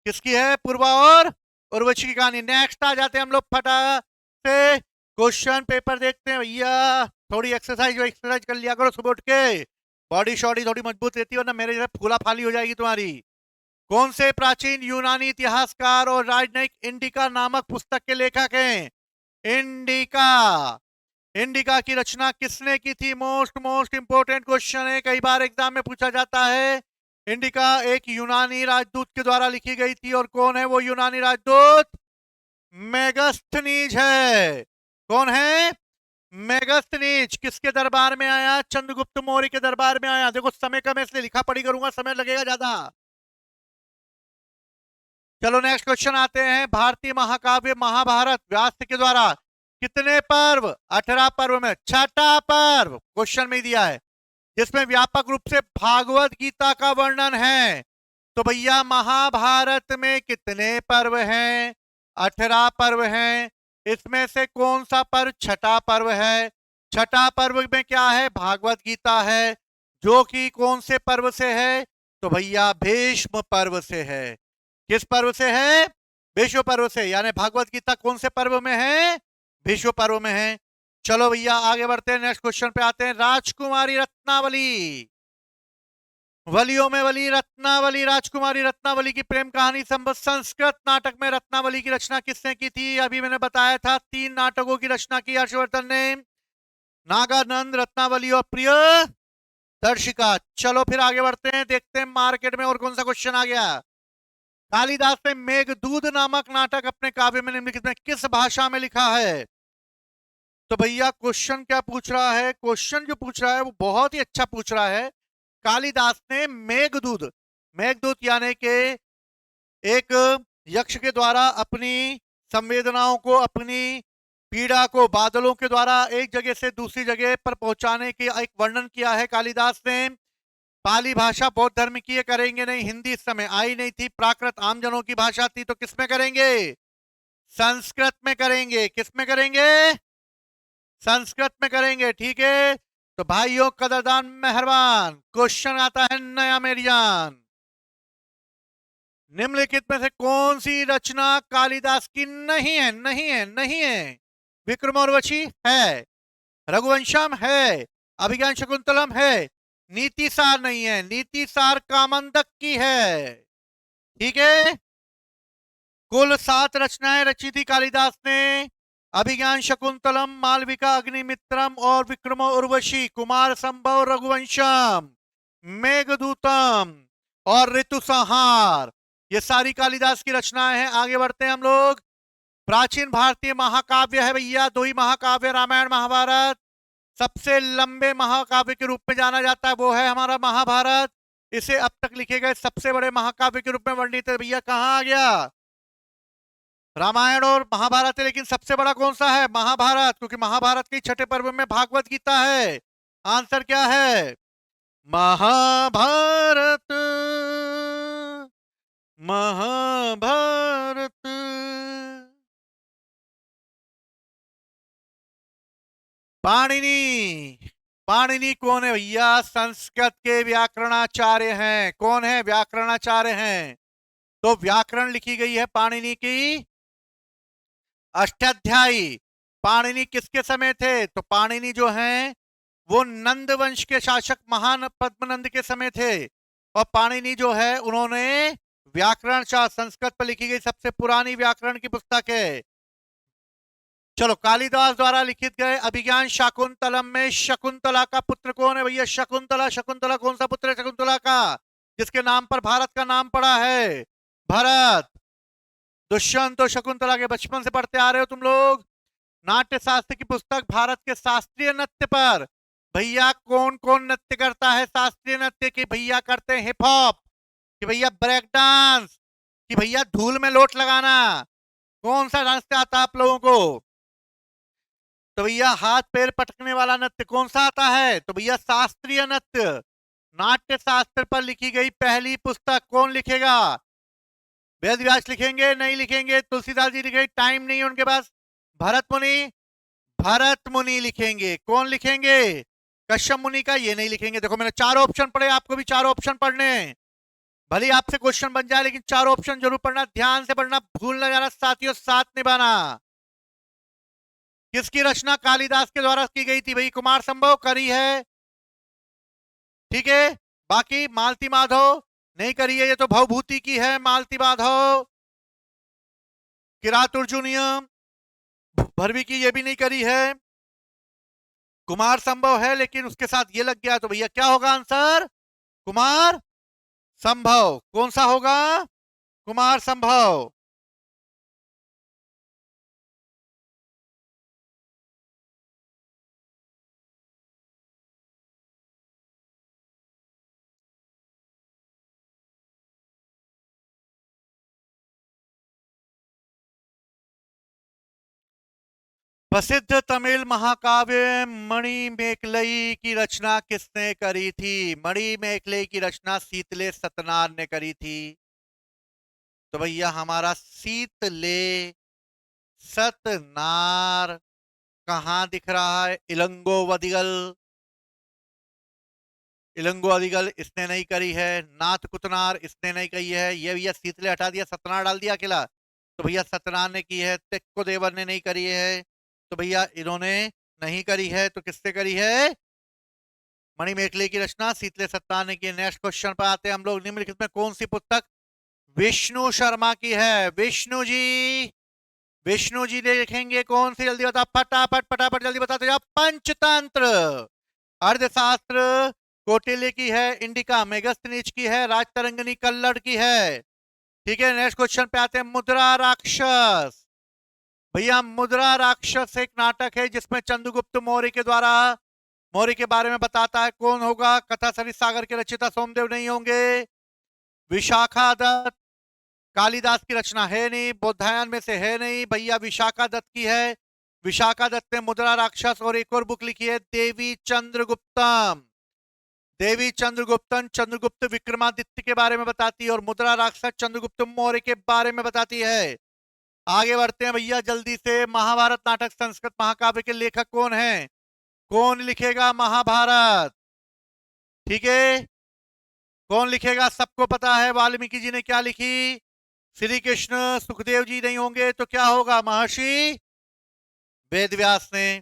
किसकी है? पूर्वा और उर्वशी की कहानी। नेक्स्ट आ जाते हैं हम लोग फटा से क्वेश्चन पेपर देखते हैं भैया। थोड़ी एक्सरसाइज कर लिया करो सुबह उठ के, बॉडी शॉडी थोड़ी मजबूत रहती है, वरना मेरे जैसे फूला फाली हो जाएगी तुम्हारी। कौन से प्राचीन यूनानी इतिहासकार और राजनयिक इंडिका नामक पुस्तक के लेखक हैं? इंडिका, इंडिका की रचना किसने की थी? मोस्ट इंपोर्टेंट क्वेश्चन है, कई बार एग्जाम में पूछा जाता है। इंडिका एक यूनानी राजदूत के द्वारा लिखी गई थी। और कौन है वो यूनानी राजदूत? मेगास्थनीज है। कौन है? मेगास्थनीज। किसके दरबार में आया? चंद्रगुप्त मौर्य के दरबार में आया। देखो समय का मैं इसलिए लिखा पढ़ी करूंगा, समय लगेगा ज्यादा। चलो नेक्स्ट क्वेश्चन आते हैं। भारतीय महाकाव्य महाभारत व्यास के द्वारा कितने पर्व? 18 पर्व में छठा पर्व क्वेश्चन में दिया है, जिसमें व्यापक रूप से भागवत गीता का वर्णन है। तो भैया महाभारत में कितने पर्व हैं? 18 पर्व हैं। इसमें से कौन सा पर्व छठा पर्व है? छठा पर्व में क्या है? भागवत गीता है, जो कि कौन से पर्व से है? तो भैया भीष्म पर्व से है। किस पर्व से है? भीष्म पर्व से। यानी भागवत गीता कौन से पर्व में है? भीष्म पर्व में है। चलो भैया आगे बढ़ते हैं, नेक्स्ट क्वेश्चन पे आते हैं। राजकुमारी रत्नावली, वलियों में वली रत्नावली, राजकुमारी रत्नावली की प्रेम कहानी संस्कृत नाटक में रत्नावली की रचना किसने की थी? अभी मैंने बताया था 3 नाटकों की रचना की हर्षवर्धन ने, नागानंद, रत्नावली और प्रिय दर्शिका। चलो फिर आगे बढ़ते हैं, देखते हैं मार्केट में और कौन सा क्वेश्चन आ गया। कालिदास ने मेघदूत नामक नाटक अपने काव्य में निम्नलिखित में किस भाषा में लिखा है? तो भैया क्वेश्चन क्या पूछ रहा है? क्वेश्चन जो पूछ रहा है वो बहुत ही अच्छा पूछ रहा है। कालिदास ने मेघदूत, मेघदूत यानी के एक यक्ष के द्वारा अपनी संवेदनाओं को, अपनी पीड़ा को बादलों के द्वारा एक जगह से दूसरी जगह पर पहुंचाने की एक वर्णन किया है कालिदास ने। पाली भाषा बौद्ध धर्म की करेंगे नहीं, हिंदी इस समय आई नहीं थी, प्राकृत आमजनों की भाषा थी, तो किसमें करेंगे? संस्कृत में करेंगे। किसमें करेंगे? संस्कृत में करेंगे। ठीक है, तो भाइयों कदरदान मेहरबान, क्वेश्चन आता है नया मेरी जान। निम्नलिखित में से कौन सी रचना कालिदास की नहीं है? नहीं है, नहीं है। विक्रमोर्वशी है, रघुवंशम है, अभिज्ञान शकुंतलम है, नीतिसार नहीं है। नीतिसार कामंदक की है। ठीक है। कुल 7 रचनाएं रची थी कालिदास ने। अभिज्ञान शकुंतलम, मालविका अग्निमित्रम और विक्रम उर्वशी, कुमार संभव, रघुवंशम, मेघदूतम और ऋतुसंहार, ये सारी कालिदास की रचनाएं हैं। आगे बढ़ते हैं हम लोग। प्राचीन भारतीय महाकाव्य है भैया, 2 ही महाकाव्य, रामायण महाभारत। सबसे लंबे महाकाव्य के रूप में जाना जाता है वो है हमारा महाभारत। इसे अब तक लिखे गए सबसे बड़े महाकाव्य के रूप में वर्णित है भैया। कहां आ गया? रामायण और महाभारत है, लेकिन सबसे बड़ा कौन सा है? महाभारत, क्योंकि महाभारत के 6ठे पर्व में भागवत गीता है। आंसर क्या है? महाभारत। महाभारत। पाणिनि। पाणिनि कौन है भैया? संस्कृत के व्याकरणाचार्य हैं। कौन है? व्याकरणाचार्य हैं। तो व्याकरण लिखी गई है पाणिनि की अष्टाध्यायी। पाणिनि किसके समय थे? तो पाणिनि जो हैं वो नंद वंश के शासक महान पद्मनंद के समय थे। और पाणिनि जो है उन्होंने व्याकरण संस्कृत पर लिखी गई सबसे पुरानी व्याकरण की पुस्तक है। चलो, कालिदास द्वारा लिखित गए अभिज्ञान शाकुंतलम में शकुंतला का पुत्र कौन है भैया? शकुंतला। शकुंतला कौन सा पुत्र है शकुंतला का? जिसके नाम पर भारत का नाम पड़ा है, भरत। दुष्यंत और शकुंतला के बचपन से पढ़ते आ रहे हो तुम लोग। नाट्य शास्त्र की पुस्तक भारत के शास्त्रीय नृत्य पर। भैया कौन कौन नृत्य करता है शास्त्रीय नृत्य? की भैया करते हैं हिप हॉप, कि भैया ब्रेक डांस, कि भैया धूल में लोट लगाना। कौन सा डांस आता है आप लोगों को? तो भैया हाथ पैर पटकने वाला नृत्य कौन सा आता है? तो भैया शास्त्रीय नृत्य। नाट्य शास्त्र पर लिखी गई पहली पुस्तक कौन लिखेगा? वेद व्यास लिखेंगे? नहीं लिखेंगे। तुलसीदास जी लिखेंगे? टाइम नहीं है उनके पास। भरत मुनि। भरत मुनि लिखेंगे। कौन लिखेंगे? कश्यप मुनि का ये नहीं लिखेंगे। देखो मैंने 4 ऑप्शन पढ़े, आपको भी 4 ऑप्शन पढ़ने। भले ही आपसे क्वेश्चन बन जाए, लेकिन 4 ऑप्शन जरूर पढ़ना, ध्यान से पढ़ना, भूलना जाना साथियों, साथ निभाना। किसकी रचना कालिदास के द्वारा की गई थी भाई? कुमार संभव करी है, ठीक है। बाकी मालती माधव नहीं करी है, ये तो भवभूति की है मालती माधव। किरात अर्जुनियम भरवी की ये भी नहीं करी है। कुमार संभव है, लेकिन उसके साथ ये लग गया, तो भैया क्या होगा आंसर? कुमार संभव। कौन सा होगा? कुमार संभव। प्रसिद्ध तमिल महाकाव्य मणिमेखलई की रचना किसने करी थी? मणिमेखलई की रचना शीतले सतनार ने करी थी। तो भैया हमारा शीतले सतनार कहां दिख रहा है? इलंगो वदिगल। इलंगो वदिगल इसने नहीं करी है। नाथ कुतनार इसने नहीं कही है। ये भैया शीतले हटा दिया, सतनार डाल दिया अकेला। तो भैया सतनार ने की है। तेक्को देवर ने नहीं करी है। तो भैया इन्होंने नहीं करी है, तो किससे करी है? मणिमेखले की रचना शीतले सत्तार ने की। नेक्स्ट क्वेश्चन पर आते हैं हम लोग। निम्नलिखित में कौन सी पुस्तक विष्णु शर्मा की है? विष्णु जी। विष्णु जी लिखेंगे कौन सी? जल्दी बताओ, फटाफट फटाफट जल्दी बताते जाओ। पंचतंत्र। अर्थशास्त्र कौटिल्य की है। इंडिका मेगस्थनीज की है। राजतरंगिणी कल्लड़ की है। ठीक है, नेक्स्ट क्वेश्चन पे आते हैं। मुद्रा राक्षस। भैया मुद्रा राक्षस एक नाटक है जिसमें चंद्रगुप्त मौर्य के द्वारा मौर्य के बारे में बताता है। कौन होगा? कथा सरित सागर के रचयिता सोमदेव नहीं होंगे। विशाखा दत्त। कालिदास की रचना है नहीं, बौधायन में से है नहीं भैया, विशाखा दत्त की है। विशाखा दत्त ने मुद्रा राक्षस और एक और बुक लिखी है, देवी चंद्रगुप्तम। देवी चंद्रगुप्तन चंद्रगुप्त विक्रमादित्य के बारे में बताती है, और मुद्रा राक्षस चंद्रगुप्त मौर्य के बारे में बताती है। आगे बढ़ते हैं भैया जल्दी से। महाभारत नाटक संस्कृत महाकाव्य के लेखक कौन है? कौन लिखेगा महाभारत? ठीक है, कौन लिखेगा? सबको पता है वाल्मीकि जी ने क्या लिखी। श्री कृष्ण। सुखदेव जी नहीं होंगे तो क्या होगा? महर्षि वेदव्यास ने।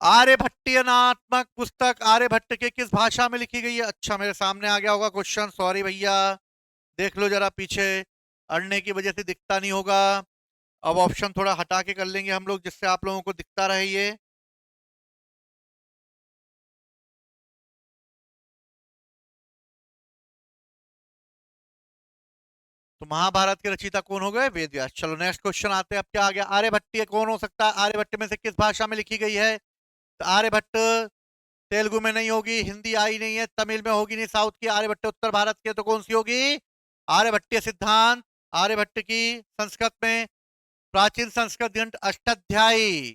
आर्यभट्टीयनात्मक पुस्तक आर्यभट्ट के किस भाषा में लिखी गई है? अच्छा, मेरे सामने आ गया होगा क्वेश्चन, सॉरी भैया, देख लो जरा पीछे, अड़ने की वजह से दिखता नहीं होगा। अब ऑप्शन थोड़ा हटा के कर लेंगे हम लोग, जिससे आप लोगों को दिखता रहे ये। तो महाभारत के रचयिता कौन हो गए? वेद व्यास। चलो नेक्स्ट क्वेश्चन आते हैं। अब क्या आ गया? आर्यभट्ट कौन हो सकता है? आर्यभट्ट में से किस भाषा में लिखी गई है? तो आर्यभट्ट तेलुगु में नहीं होगी, हिंदी आई नहीं है, तमिल में होगी नहीं, साउथ की। आर्यभट्ट उत्तर भारत के, तो कौन सी होगी? आर्यभट्टीय सिद्धांत। आर्यभट्ट की संस्कृत में प्राचीन संस्कृत ग्रंथ अष्टाध्यायी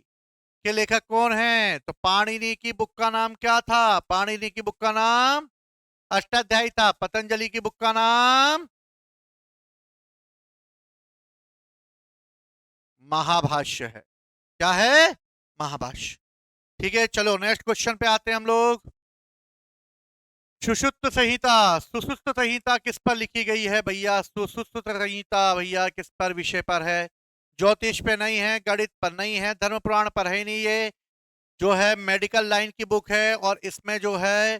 के लेखक कौन है? तो पाणिनि की बुक का नाम क्या था? पाणिनि की बुक का नाम अष्टाध्यायी था। पतंजलि की बुक का नाम महाभाष्य है। क्या है? महाभाष्य। ठीक है, चलो नेक्स्ट क्वेश्चन पे आते हैं हम लोग। सुषुप्त संहिता, सुषुप्त संहिता किस पर लिखी गई है भैया? सुषुप्त संहिता भैया किस पर विषय पर है? ज्योतिष पे नहीं है, गणित पर नहीं है, धर्म पुराण पर है नहीं, ये जो है मेडिकल लाइन की बुक है। और इसमें जो है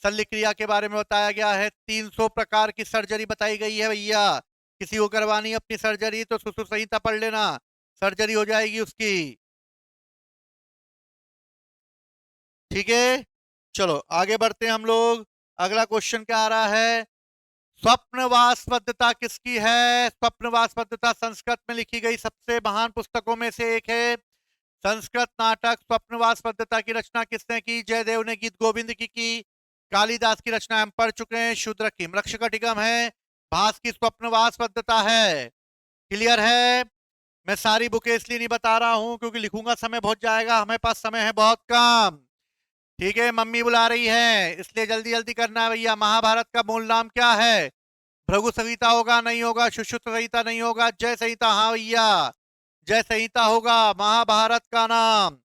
शल्य क्रिया के बारे में बताया गया है। 300 प्रकार की सर्जरी बताई गई है भैया। किसी को करवानी है अपनी सर्जरी तो सुश्रुत संहिता पढ़ लेना, सर्जरी हो जाएगी उसकी। ठीक है, चलो आगे बढ़ते हैं हम लोग। अगला क्वेश्चन क्या आ रहा है? स्वप्नवास पद्धता किसकी है? स्वप्नवास पद्धता संस्कृत में लिखी गई सबसे महान पुस्तकों में से एक है। संस्कृत नाटक स्वप्नवास पद्धता की रचना किसने की? जयदेव ने गीत गोविंद की। कालिदास की रचना हम पढ़ चुके हैं, शूद्रक की मृक्षकटिकम है। भास की स्वप्नवास पद्धता है। क्लियर है? मैं सारी बुकें इसलिए नहीं बता रहा हूं क्योंकि लिखूंगा समय बहुत जाएगा, हमें पास समय है बहुत कम। ठीक है, मम्मी बुला रही है इसलिए जल्दी जल्दी करना है भैया। महाभारत का मूल नाम क्या है? भृगु संहिता होगा? नहीं होगा। सुश्रुत संहिता नहीं होगा। जय संहिता? हाँ भैया, जय संहिता होगा महाभारत का नाम।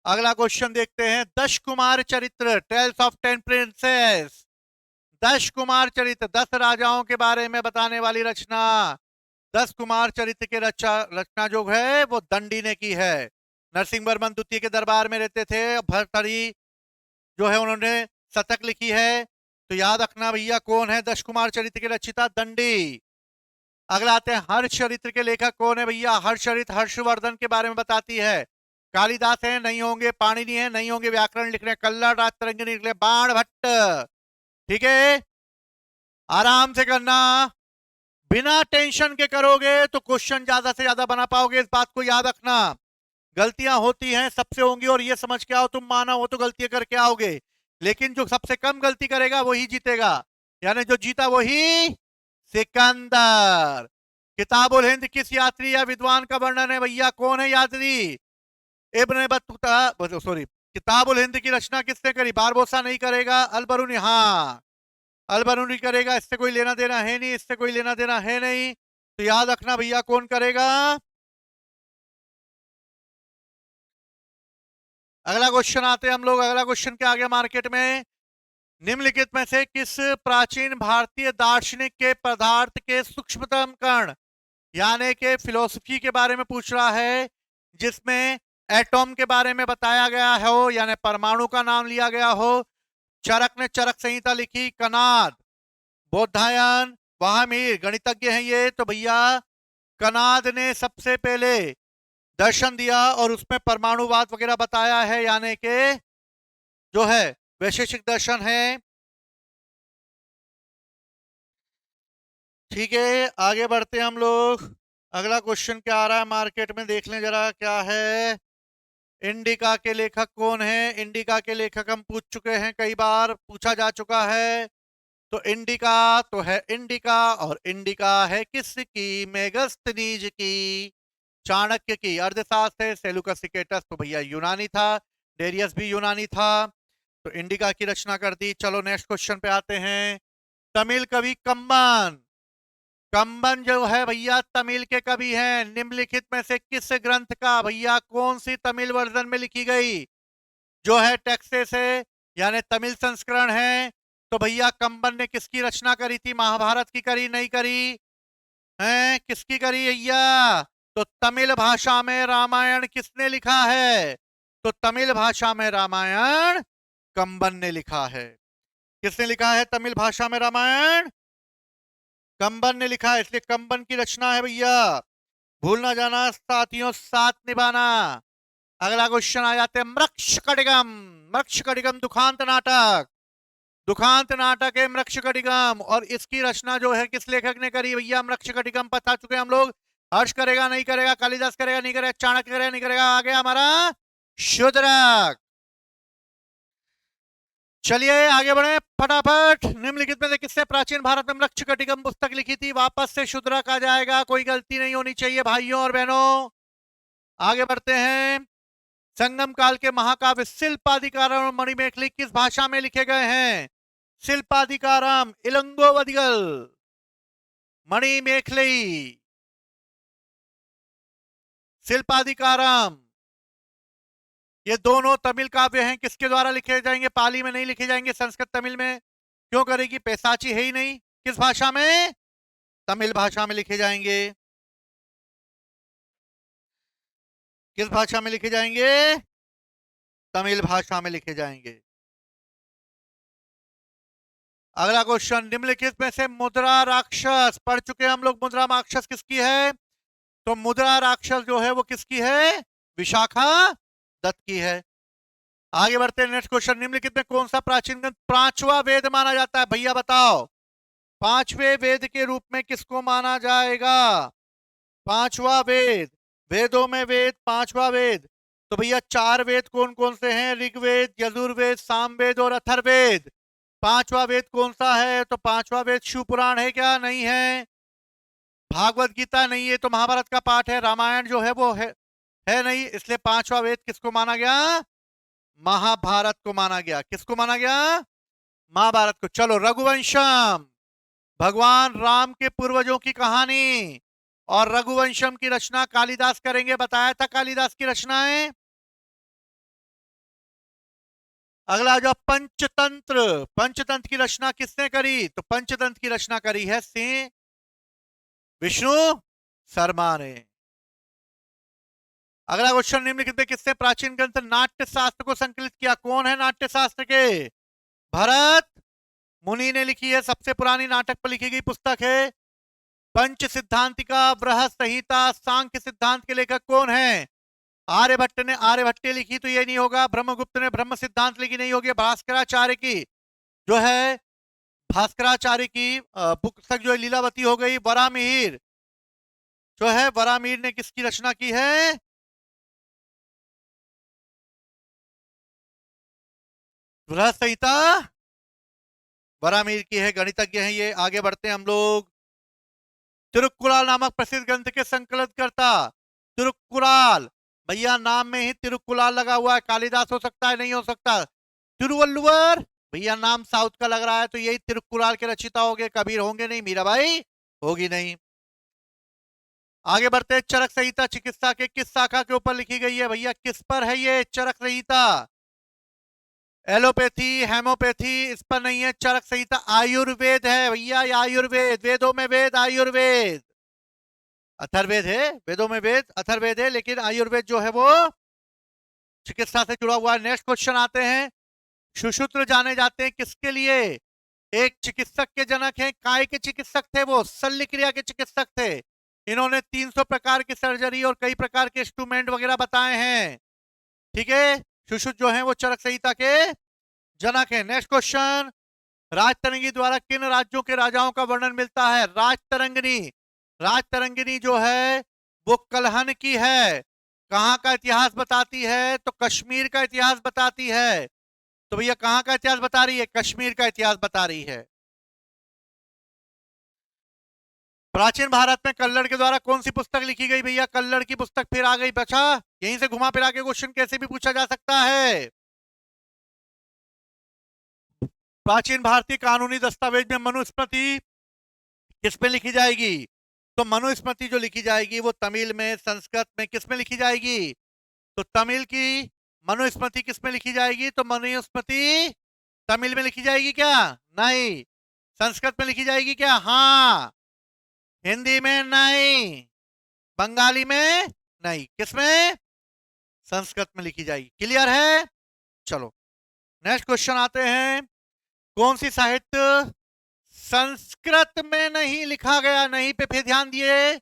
अगला क्वेश्चन देखते हैं। दश कुमार चरित्र, टेल्स ऑफ 10 प्रिंसेस, 10 कुमार चरित्र, 10 राजाओं के बारे में बताने वाली रचना। 10 कुमार चरित्र के रचना जो है वो दंडी ने की है। नरसिंह वर्मन द्वितीय के दरबार में रहते थे। भर्तृहरि जो है उन्होंने शतक लिखी है। तो याद रखना भैया कौन है 10 कुमार चरित्र के रचिता? दंडी। अगला आते हैं, हर्ष चरित्र के लेखक कौन है भैया? हर्ष चरित्र हर्षवर्धन के बारे में बताती है। कालिदास है? नहीं होंगे। पाणिनि है? नहीं होंगे। व्याकरण लिख रहे हैं कल्लड़ राजतरंगिणी लिख रहे हैं, बाण भट्ट। ठीक है, आराम से करना, बिना टेंशन के करोगे तो क्वेश्चन ज्यादा से ज्यादा बना पाओगे, इस बात को याद रखना। गलतियां होती हैं, सबसे होंगी, और ये समझ के आओ तुम माना हो तो गलतियां करके आओगे, लेकिन जो सबसे कम गलती करेगा वही जीतेगा, यानी जो जीता वही सिकंदर। किताबुल हिंद किस यात्री या विद्वान का वर्णन है भैया? कौन है यात्री? इब्न बतूता, सॉरी, किताबुल हिंद की रचना किसने करी? बारबोसा नहीं करेगा, अलबरूनी, हाँ अलबरूनी करेगा। इससे कोई लेना देना है नहीं, इससे कोई लेना देना है नहीं, तो याद रखना भैया कौन करेगा। अगला क्वेश्चन आते हैं हम लोग। अगला क्वेश्चन क्या आ गया मार्केट में? निम्नलिखित में से किस प्राचीन भारतीय दार्शनिक के पदार्थ के सूक्ष्मतम कण, यानी के फिलोसफी के बारे में पूछ रहा है, जिसमें एटॉम के बारे में बताया गया हो, यानी परमाणु का नाम लिया गया हो। चरक ने चरक संहिता लिखी। कनाद, बौद्धायन, वहामीर, गणितज्ञ हैं ये, तो भैया कनाद ने सबसे पहले दर्शन दिया और उसमें परमाणुवाद वगैरह बताया है, यानी के जो है वैशेषिक दर्शन है। ठीक है, आगे बढ़ते हैं हम लोग। अगला क्वेश्चन क्या आ रहा है मार्केट में, देख लें जरा क्या है। इंडिका के लेखक कौन है? इंडिका के लेखक हम पूछ चुके हैं, कई बार पूछा जा चुका है। तो इंडिका तो है इंडिका, और इंडिका है किसकी? मेगस्थनीज की, चाणक्य की। अर्थशास्त्र है। सेलुकस सिकेटस तो भैया यूनानी था। डेरियस भी यूनानी था। तो इंडिका की रचना कर दी। चलो नेक्स्ट क्वेश्चन पे आते हैं। तमिल कवि कंबन, कंबन जो है भैया तमिल के कवि हैं। निम्नलिखित में से किस ग्रंथ का भैया कौन सी तमिल वर्जन में लिखी गई? जो है टेक्सेस है, यानी तमिल संस्करण है। तो भैया कंबन ने किसकी रचना करी थी? महाभारत की करी, नहीं करी? हैं, किसकी करी भैया? तो तमिल भाषा में रामायण किसने लिखा है? तो तमिल भाषा में रामायण कंबन ने लिखा है। किसने लिखा है तमिल भाषा में रामायण? कंबन ने लिखा है, इसलिए कंबन की रचना है भैया। भूल ना जाना साथियों, साथ निभाना। अगला क्वेश्चन आ जाते हैं मृक्ष कटिगम। मृक्ष कटिगम दुखांत नाटक, दुखांत नाटक है मृक्ष कटिगम, और इसकी रचना जो है किस लेखक ने करी भैया? मृक्ष कटिगम बता चुके हम लोग। हर्ष करेगा, नहीं करेगा? कालिदास करेगा, नहीं करेगा? चाणक्य करेगा, नहीं करेगा? आ गया हमारा शूद्रक। चलिए आगे बढ़े फटाफट। निम्नलिखित में से किससे प्राचीन भारत में मृक्ष कटिगम पुस्तक लिखी थी? वापस से शूद्रक आ जाएगा, कोई गलती नहीं होनी चाहिए भाइयों और बहनों। आगे बढ़ते हैं। संगम काल के महाकाव्य शिल्पाधिकारम और मणिमेखली किस भाषा में लिखे गए हैं? शिल्पाधिकारम इलंगोवदिगल, मणिमेखली। शिल्पाधिकारम ये दोनों तमिल काव्य हैं, किसके द्वारा लिखे जाएंगे? पाली में नहीं लिखे जाएंगे, संस्कृत तमिल में। क्यों करेगी? पैसाची है ही नहीं। किस भाषा में? तमिल भाषा में लिखे जाएंगे। किस भाषा में लिखे जाएंगे? तमिल भाषा में लिखे जाएंगे। अगला क्वेश्चन, निम्नलिखित में से मुद्रा राक्षस, पढ़ चुके हम लोग मुद्रा राक्षस किसकी है? तो मुद्रा राक्षस जो है वो किसकी है? विशाखा दत्त की है। आगे बढ़ते हैं नेक्स्ट क्वेश्चन, निम्नलिखित में कौन सा प्राचीन ग्रंथ पांचवा वेद माना जाता है? भैया बताओ, पांचवे वेद के रूप में किसको माना जाएगा? पांचवा वेद, वेदों में वेद, पांचवा वेद। तो भैया चार वेद कौन कौन से हैं? ऋग्वेद, यजुर्वेद, सामवेद और अथर्ववेद। पांचवा वेद कौन सा है? तो पांचवा वेद शिव पुराण है क्या? नहीं है। भागवत गीता नहीं है, तो महाभारत का पाठ है। रामायण जो है वो है नहीं, इसलिए पांचवा वेद किसको माना गया? महाभारत को माना गया। किसको माना गया? महाभारत को। चलो रघुवंशम, भगवान राम के पूर्वजों की कहानी, और रघुवंशम की रचना कालिदास करेंगे, बताया था कालिदास की रचनाएं। अगला जो पंचतंत्र, पंचतंत्र की रचना किसने करी? तो पंचतंत्र की रचना करी है सिंह विष्णु शर्मा ने। अगला क्वेश्चन, निम्नलिखित में किसने प्राचीन ग्रंथ नाट्य शास्त्र को संकलित किया? कौन है नाट्य शास्त्र के? भरत मुनि ने लिखी है, सबसे पुरानी नाटक पर लिखी गई पुस्तक है। पंच सिद्धांतिका, बृहत संहिता, सांख्य सिद्धांत के लेखक कौन है? आर्यभट्ट ने आर्यभट्ट लिखी, तो ये नहीं होगा। ब्रह्मगुप्त ने ब्रह्म सिद्धांत लिखी, नहीं होगी। भास्कराचार्य की जो है, भास्कराचार्य की पुस्तक जो है लीलावती हो गई। वरामिहिर जो है, वरामिहिर ने किसकी रचना की है? बृहत संहिता वरामिहिर की है, गणितज्ञ है ये। आगे बढ़ते हैं हम लोग। तिरुक्कुराल नामक प्रसिद्ध ग्रंथ के संकलन करता? तिरुक्कुराल, भैया नाम में ही तिरुक्कुराल लगा हुआ है, कालिदास हो सकता है, नहीं हो सकता। तिरुवल्लुवर, भैया नाम साउथ का लग रहा है, तो यही तिरुक्कुराल के रचिता होंगे। कबीर होंगे नहीं, मीराबाई होगी नहीं। आगे बढ़ते हैं। चरक संहिता चिकित्सा के किस शाखा के ऊपर लिखी गई है? भैया किस पर है ये चरक संहिता? एलोपैथी, हेमोपैथी, इस पर नहीं है। चरक संहिता आयुर्वेद है भैया, आयुर्वेद। वेदों में वेद, आयुर्वेद। अथर्ववेद है, वेदों में वेद, अथर्ववेद है, लेकिन आयुर्वेद जो है वो चिकित्सा से जुड़ा हुआ है। नेक्स्ट क्वेश्चन आते हैं। सुश्रुत जाने जाते हैं किसके लिए? एक चिकित्सक के जनक हैं। काय के चिकित्सक थे वो? शल्य क्रिया के चिकित्सक थे। इन्होंने 300 प्रकार की सर्जरी और कई प्रकार के इंस्ट्रूमेंट वगैरह बताए हैं। ठीक है, सुश्रुत जो है वो चरक संहिता के जनक है। नेक्स्ट क्वेश्चन, राजतरंगी द्वारा किन राज्यों के राजाओं का वर्णन मिलता है? राजतरंगिणी, राजतरंगिणी जो है वो कलहन की है। कहां का इतिहास बताती है? तो कश्मीर का इतिहास बताती है। तो भैया कहां का इतिहास बता रही है? कश्मीर का इतिहास बता रही है। प्राचीन भारत में कल्लड़ के द्वारा कौन सी पुस्तक लिखी गई? भैया कल्लड़ की पुस्तक फिर आ गई। बचा यहीं से घुमा फिरा के क्वेश्चन कैसे भी पूछा जा सकता है। प्राचीन भारतीय कानूनी दस्तावेज में मनुस्मृति किस पे लिखी जाएगी? तो मनुस्मृति जो लिखी जाएगी वो तमिल में, संस्कृत में, किस में लिखी जाएगी? तो तमिल की मनुस्मृति किस में लिखी जाएगी? तो मनुस्मृति तमिल में लिखी जाएगी क्या? नहीं। संस्कृत में लिखी जाएगी क्या? हाँ। हिंदी में? नहीं। बंगाली में? नहीं। किसमें? संस्कृत में लिखी जाएगी। क्लियर है? चलो नेक्स्ट क्वेश्चन आते हैं। कौन सी साहित्य संस्कृत में नहीं लिखा गया? नहीं पे फिर ध्यान दिए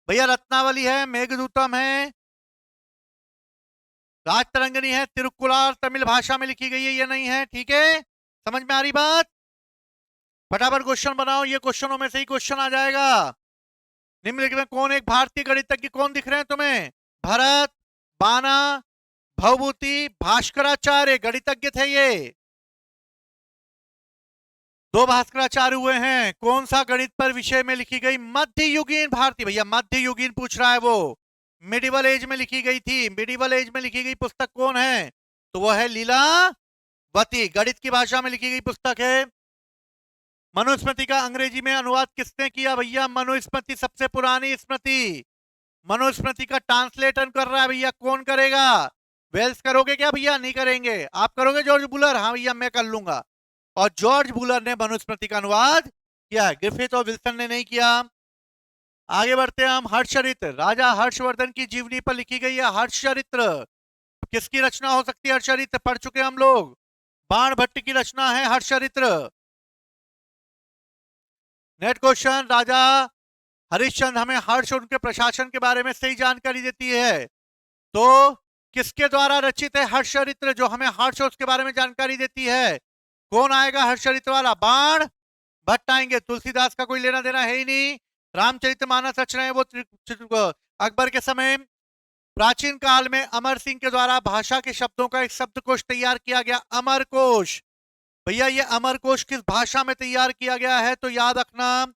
भैया। रत्नावली है, मेघदूतम है, राजतरंगिणी है, तिरुक्कुलार तमिल भाषा में लिखी गई है, ये नहीं है। ठीक है, समझ में आ रही बात? फटाफट क्वेश्चन बनाओ, ये क्वेश्चनों में से ही क्वेश्चन आ जाएगा। निम्नलिखित में कौन एक भारतीय गणितज्ञ कौन दिख रहे हैं तुम्हें? भरत, बाना, भवभूति, भास्कराचार्य गणितज्ञ थे ये। दो भास्कराचार्य हुए हैं। कौन सा गणित पर विषय में लिखी गई मध्ययुगीन भारतीय? भैया मध्ययुगीन पूछ रहा है वो। मिडिवल एज में लिखी गई थी। मिडिवल एज में लिखी गई पुस्तक कौन है? तो वो है लीलावती। गणित की भाषा में लिखी गई पुस्तक है। मनुस्मृति का अंग्रेजी में अनुवाद किसने किया? भैया मनुस्मृति सबसे पुरानी स्मृति। मनुस्मृति का ट्रांसलेटर कर रहा है भैया, कौन करेगा? वेल्स करोगे क्या भैया? नहीं करेंगे। आप करोगे जॉर्ज बुलर? हाँ भैया मैं कर लूंगा। और जॉर्ज बुलर ने मनुस्मृति का अनुवाद किया, ग्रिफिथ और विल्सन ने नहीं किया। आगे बढ़ते हैं हम। हर्षचरित्र राजा हर्षवर्धन की जीवनी पर लिखी गई है हर्षचरित्र। किसकी रचना हो सकती है हर्षचरित्र? पढ़ चुके हम लोग। बाण भट्ट की रचना है हर्षचरित्र। Next question. राजा हरिश्चंद्र हमें हर्ष और उनके प्रशासन के बारे में सही जानकारी देती है, तो किसके द्वारा रचित है हर्षचरित्र जो हमें हर्ष और उसके बारे में जानकारी देती है? कौन आएगा हर्षचरित्र वाला? बाण भट्ट आएंगे। तुलसीदास का कोई लेना देना है ही नहीं। रामचरितमानस रचना है वो अकबर के समय। प्राचीन काल में अमर सिंह के द्वारा भाषा के शब्दों का एक शब्दकोश तैयार किया गया, अमरकोश। भैया ये अमरकोश किस भाषा में तैयार किया गया है? तो याद रखना,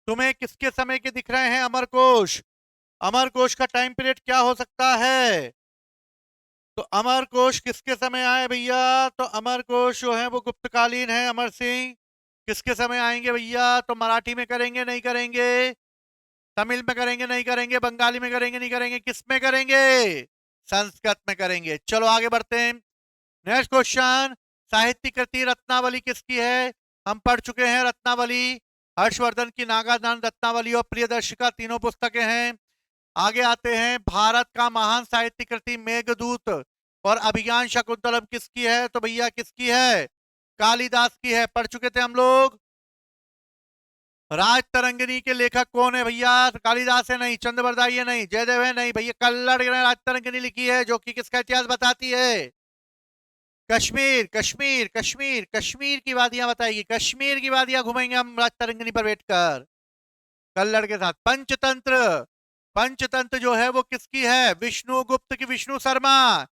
तुम्हें किसके समय के दिख रहे हैं अमरकोश? अमरकोश का टाइम पीरियड क्या हो सकता है? तो अमरकोश किसके समय आए भैया? तो अमरकोश जो है वो गुप्तकालीन है। अमर सिंह किसके समय आएंगे भैया? तो मराठी में करेंगे? नहीं करेंगे। तमिल में करेंगे? नहीं करेंगे। बंगाली में करेंगे? नहीं करेंगे। किस में करेंगे? संस्कृत में करेंगे। चलो आगे बढ़ते हैं। Next question. साहित्य कृति रत्नावली किसकी है? हम पढ़ चुके हैं रत्नावली। हर्षवर्धन की नागादान रत्नावली और प्रियदर्शिका तीनों पुस्तकें हैं। आगे आते हैं। भारत का महान साहित्य कृति मेघदूत और अभिज्ञान शकुंतलम किसकी है? तो भैया किसकी है? कालिदास की है। पढ़ चुके थे हम लोग। राजतरंगिणी के लेखक कौन है भैया? कालिदास है? नहीं। चंद्रवरदाई है? नहीं। जयदेव है? नहीं। भैया कल्लड़ ने राजतरंगिणी लिखी है, जो कि किसका इतिहास बताती है? कश्मीर कश्मीर कश्मीर कश्मीर की वादियां बताएगी। कश्मीर की वादियां घूमेंगे हम राजतरंगिणी पर बैठकर कल्लड़ के साथ। पंचतंत्र, पंचतंत्र जो है वो किसकी है? विष्णु गुप्त की विष्णु शर्मा।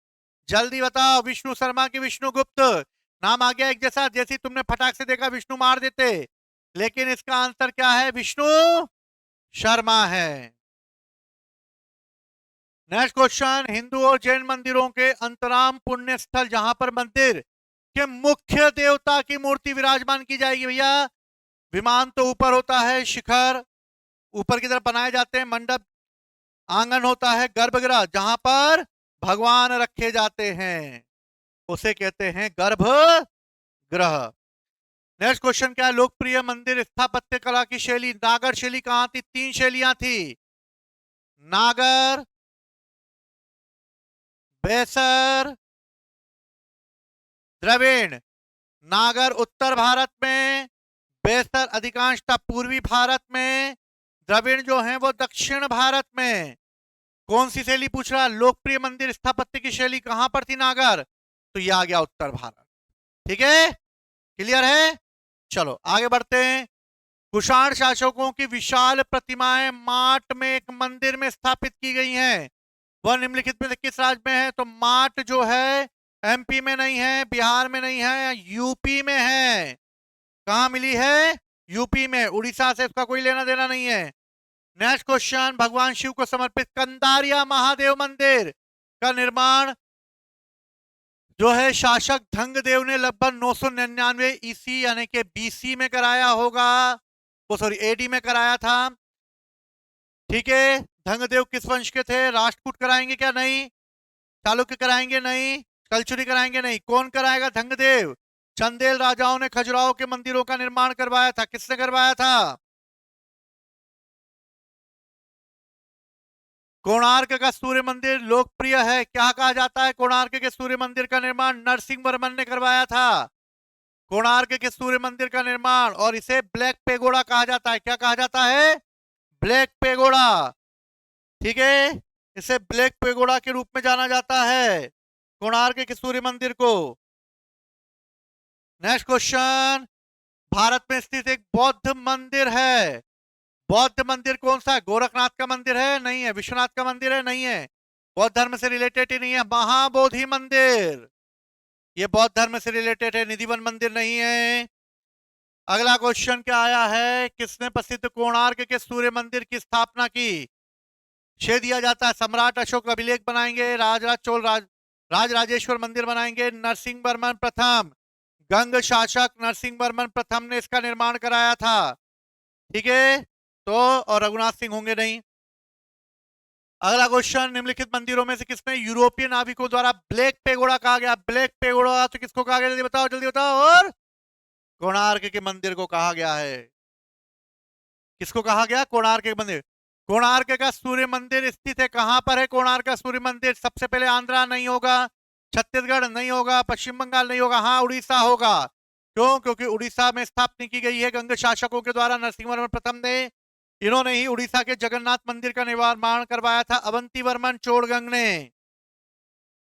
जल्दी बताओ, विष्णु शर्मा की विष्णु गुप्त। नाम आ गया एक जैसा, जैसे तुमने फटाक से देखा विष्णु मार देते, लेकिन इसका आंसर क्या है? विष्णु शर्मा है। Next question. हिंदू और जैन मंदिरों के अंतराम पुण्य स्थल जहां पर मंदिर के मुख्य देवता की मूर्ति विराजमान की जाएगी भैया। विमान तो ऊपर होता है, शिखर ऊपर की तरफ बनाए जाते हैं, मंडप आंगन होता है, गर्भगृह जहां पर भगवान रखे जाते हैं उसे कहते हैं गर्भगृह। नेक्स्ट क्वेश्चन क्या है? लोकप्रिय मंदिर स्थापत्य कला की शैली नागर शैली कहां थी? तीन शैलियां थी, नागर, बेसर, द्रविड़। नागर उत्तर भारत में, बेसर अधिकांशतः पूर्वी भारत में, द्रविड़ जो है वो दक्षिण भारत में। कौन सी शैली पूछ रहा है? लोकप्रिय मंदिर स्थापत्य की शैली कहां पर थी? नागर। तो यह आ गया उत्तर भारत। ठीक है, क्लियर है? चलो आगे बढ़ते हैं। कुषाण शासकों की विशाल प्रतिमाएं माट में एक मंदिर में स्थापित की गई हैं, वह निम्नलिखित में से किस राज्य में है? तो माट जो है एमपी में नहीं है, बिहार में नहीं है, यूपी में है। कहां मिली है? यूपी में। उड़ीसा से इसका कोई लेना देना नहीं है। Next question. भगवान शिव को समर्पित कंदारिया महादेव मंदिर का निर्माण जो है शासक धंगदेव ने लगभग 999 ईसी यानी कि बीसी में कराया होगा, वो सॉरी एडी में कराया था। ठीक है, धंगदेव किस वंश के थे? राष्ट्रकूट कराएंगे क्या? नहीं। चालुक्य कराएंगे? नहीं। कलचुरी कराएंगे? नहीं। कौन कराएगा? धंगदेव। चंदेल राजाओं ने खजुराहो के मंदिरों का निर्माण करवाया था? किसने करवाया था? कोणार्क का सूर्य मंदिर लोकप्रिय है, क्या कहा जाता है? कोणार्क के सूर्य मंदिर का निर्माण नरसिंह वर्मन ने करवाया था। कोणार्क के सूर्य मंदिर का निर्माण, और इसे ब्लैक पेगोडा कहा जाता है। क्या कहा जाता है? Black pagoda. ठीक है, इसे ब्लैक पेगोडा के रूप में जाना जाता है, कोणार्क के सूर्य मंदिर को। नेक्स्ट क्वेश्चन, भारत में स्थित एक बौद्ध मंदिर है। बौद्ध मंदिर कौन सा है? गोरखनाथ का मंदिर है? नहीं है। विश्वनाथ का मंदिर है? नहीं है। बौद्ध धर्म से रिलेटेड ही नहीं है। महाबोधि मंदिर, ये बौद्ध धर्म से रिलेटेड है, निधिवन मंदिर नहीं है। अगला क्वेश्चन क्या आया है, किसने प्रसिद्ध कोणार्क के सूर्य मंदिर की स्थापना की? श्रेय दिया जाता है सम्राट अशोक अभिलेख बनाएंगे, राजराज चोल राजराजेश्वर मंदिर बनाएंगे, नरसिंह वर्मन प्रथम, गंग शासक नरसिंह वर्मन प्रथम ने इसका निर्माण कराया था। ठीक है, तो और रघुनाथ सिंह होंगे नहीं। अगला क्वेश्चन, निम्नलिखित मंदिरों में से किसमें यूरोपीय नाविकों द्वारा ब्लैक पेगोडा कहा गया? ब्लैक पेगोडा तो किसको कहा गया? जल्दी बताओ, जल्दी बताओ। और कोणार्क के मंदिर को कहा गया है। किसको कहा गया? कोणार्क के मंदिर। कोणार्क का सूर्य मंदिर स्थित है कहां पर है? कोणार्क का सूर्य मंदिर सबसे पहले आंध्रा नहीं होगा, छत्तीसगढ़ नहीं होगा, पश्चिम बंगाल नहीं होगा, हाँ उड़ीसा होगा। क्यों? क्योंकि उड़ीसा में स्थापना की गई है गंग शासकों के द्वारा, नरसिंह वर्मन प्रथम ने। इन्होंने ही उड़ीसा के जगन्नाथ मंदिर का निर्माण करवाया था, अवंती वर्मन चोड़गंग ने।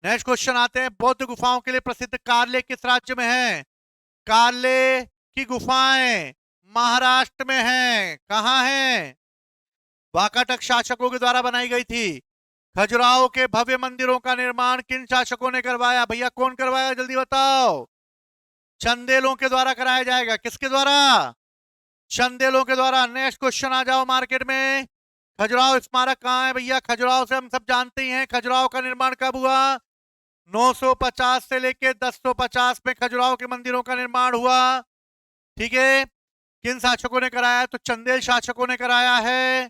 नेक्स्ट क्वेश्चन आते हैं, बौद्ध गुफाओं के लिए प्रसिद्ध कार्ले किस राज्य में है? कार्ले की गुफाएं महाराष्ट्र में हैं। कहां हैं? वाकाटक शासकों के द्वारा बनाई गई थी। खजुराहो के भव्य मंदिरों का निर्माण किन शासकों ने करवाया? भैया कौन करवाया, जल्दी बताओ। चंदेलों के द्वारा कराया जाएगा। किसके द्वारा? चंदेलों के द्वारा। नेक्स्ट क्वेश्चन आ जाओ मार्केट में, खजुराहो स्मारक कहाँ है? भैया खजुराहो से हम सब जानते ही हैं, खजुराहो का निर्माण कब हुआ? 950 से लेके 1050 में खजुराहो के मंदिरों का निर्माण हुआ। ठीक है, किन शासकों ने कराया? तो चंदेल शासकों ने कराया है।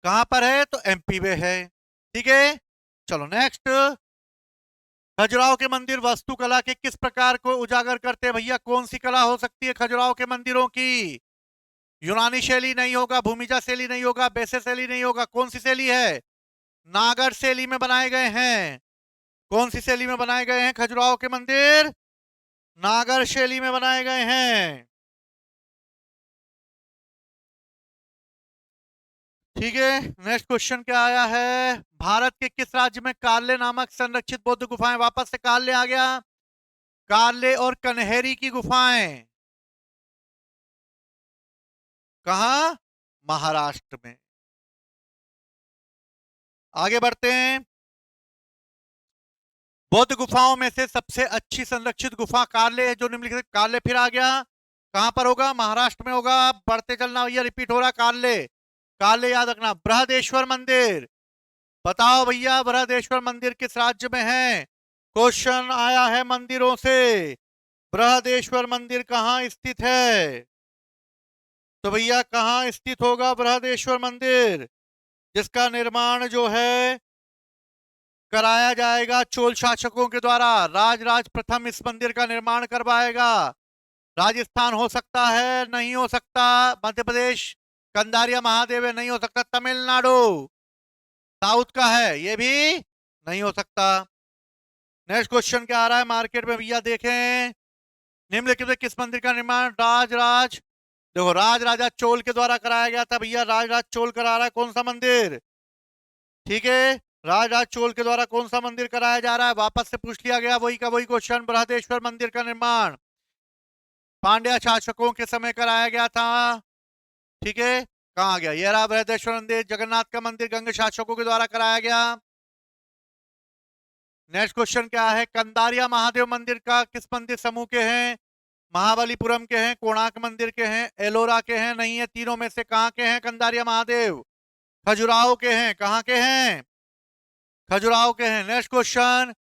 कहां पर है? तो एमपी में है। ठीक है, चलो नेक्स्ट, खजुराहो के मंदिर वास्तुकला के किस प्रकार को उजागर करते हैं? भैया कौन सी कला हो सकती है खजुराहो के मंदिरों की? यूनानी शैली नहीं होगा, भूमिजा शैली नहीं होगा, बैसे शैली नहीं होगा, कौन सी शैली है? नागर शैली में बनाए गए हैं। कौन सी शैली में बनाए गए हैं खजुराहो के मंदिर? नागर शैली में बनाए गए हैं। ठीक है, नेक्स्ट क्वेश्चन क्या आया है, भारत के किस राज्य में कार्ले नामक संरक्षित बौद्ध गुफाएं? वापस से कार्ले आ गया, कार्ले और कन्हेरी की गुफाएं कहा? महाराष्ट्र में। आगे बढ़ते हैं, बौद्ध गुफाओं में से सबसे अच्छी संरक्षित गुफा कार्ले है, जो निम्नलिखित। कार्ले फिर आ गया, कहां पर होगा? महाराष्ट्र में होगा। बढ़ते चलना भैया, रिपीट हो रहा कार्ले। कार्ले याद रखना। बृहदेश्वर मंदिर, बताओ भैया बृहदेश्वर मंदिर किस राज्य में है? क्वेश्चन आया है मंदिरों से, बृहदेश्वर मंदिर कहां स्थित है? तो भैया कहां स्थित होगा बृहदेश्वर मंदिर, जिसका निर्माण जो है कराया जाएगा चोल शासकों के द्वारा? राजराज प्रथम इस मंदिर का निर्माण करवाएगा। राजस्थान हो सकता है, नहीं हो सकता। मध्य प्रदेश, कंदारिया महादेव है, नहीं हो सकता। तमिलनाडु साउथ का है, ये भी नहीं हो सकता। नेक्स्ट क्वेश्चन क्या आ रहा है मार्केट में भैया देखें, निम्नलिखित में किस मंदिर का निर्माण राजराज, देखो राजराजा चोल के द्वारा कराया गया था? भैया राजराज चोल करा रहा है, कौन सा मंदिर? ठीक है, राजराज चोल के द्वारा कौन सा मंदिर कराया जा रहा है? वापस से पूछ लिया गया वही का वही क्वेश्चन, बृहदेश्वर मंदिर का निर्माण पांड्या शासकों के समय कराया गया था। ठीक है, कहा गया? ये रहा बृहदेश्वर मंदिर, जगन्नाथ का मंदिर गंग शासकों के द्वारा कराया गया। नेक्स्ट क्वेश्चन क्या है, कंदारिया महादेव मंदिर का किस मंदिर समूह के हैं? महाबलीपुरम के हैं, कोणार्क मंदिर के हैं, एलोरा के हैं, नहीं है। तीनों में से कहां के हैं कंदारिया महादेव? खजुराहो के हैं। कहां के हैं? खजुराहो के हैं। नेक्स्ट क्वेश्चन,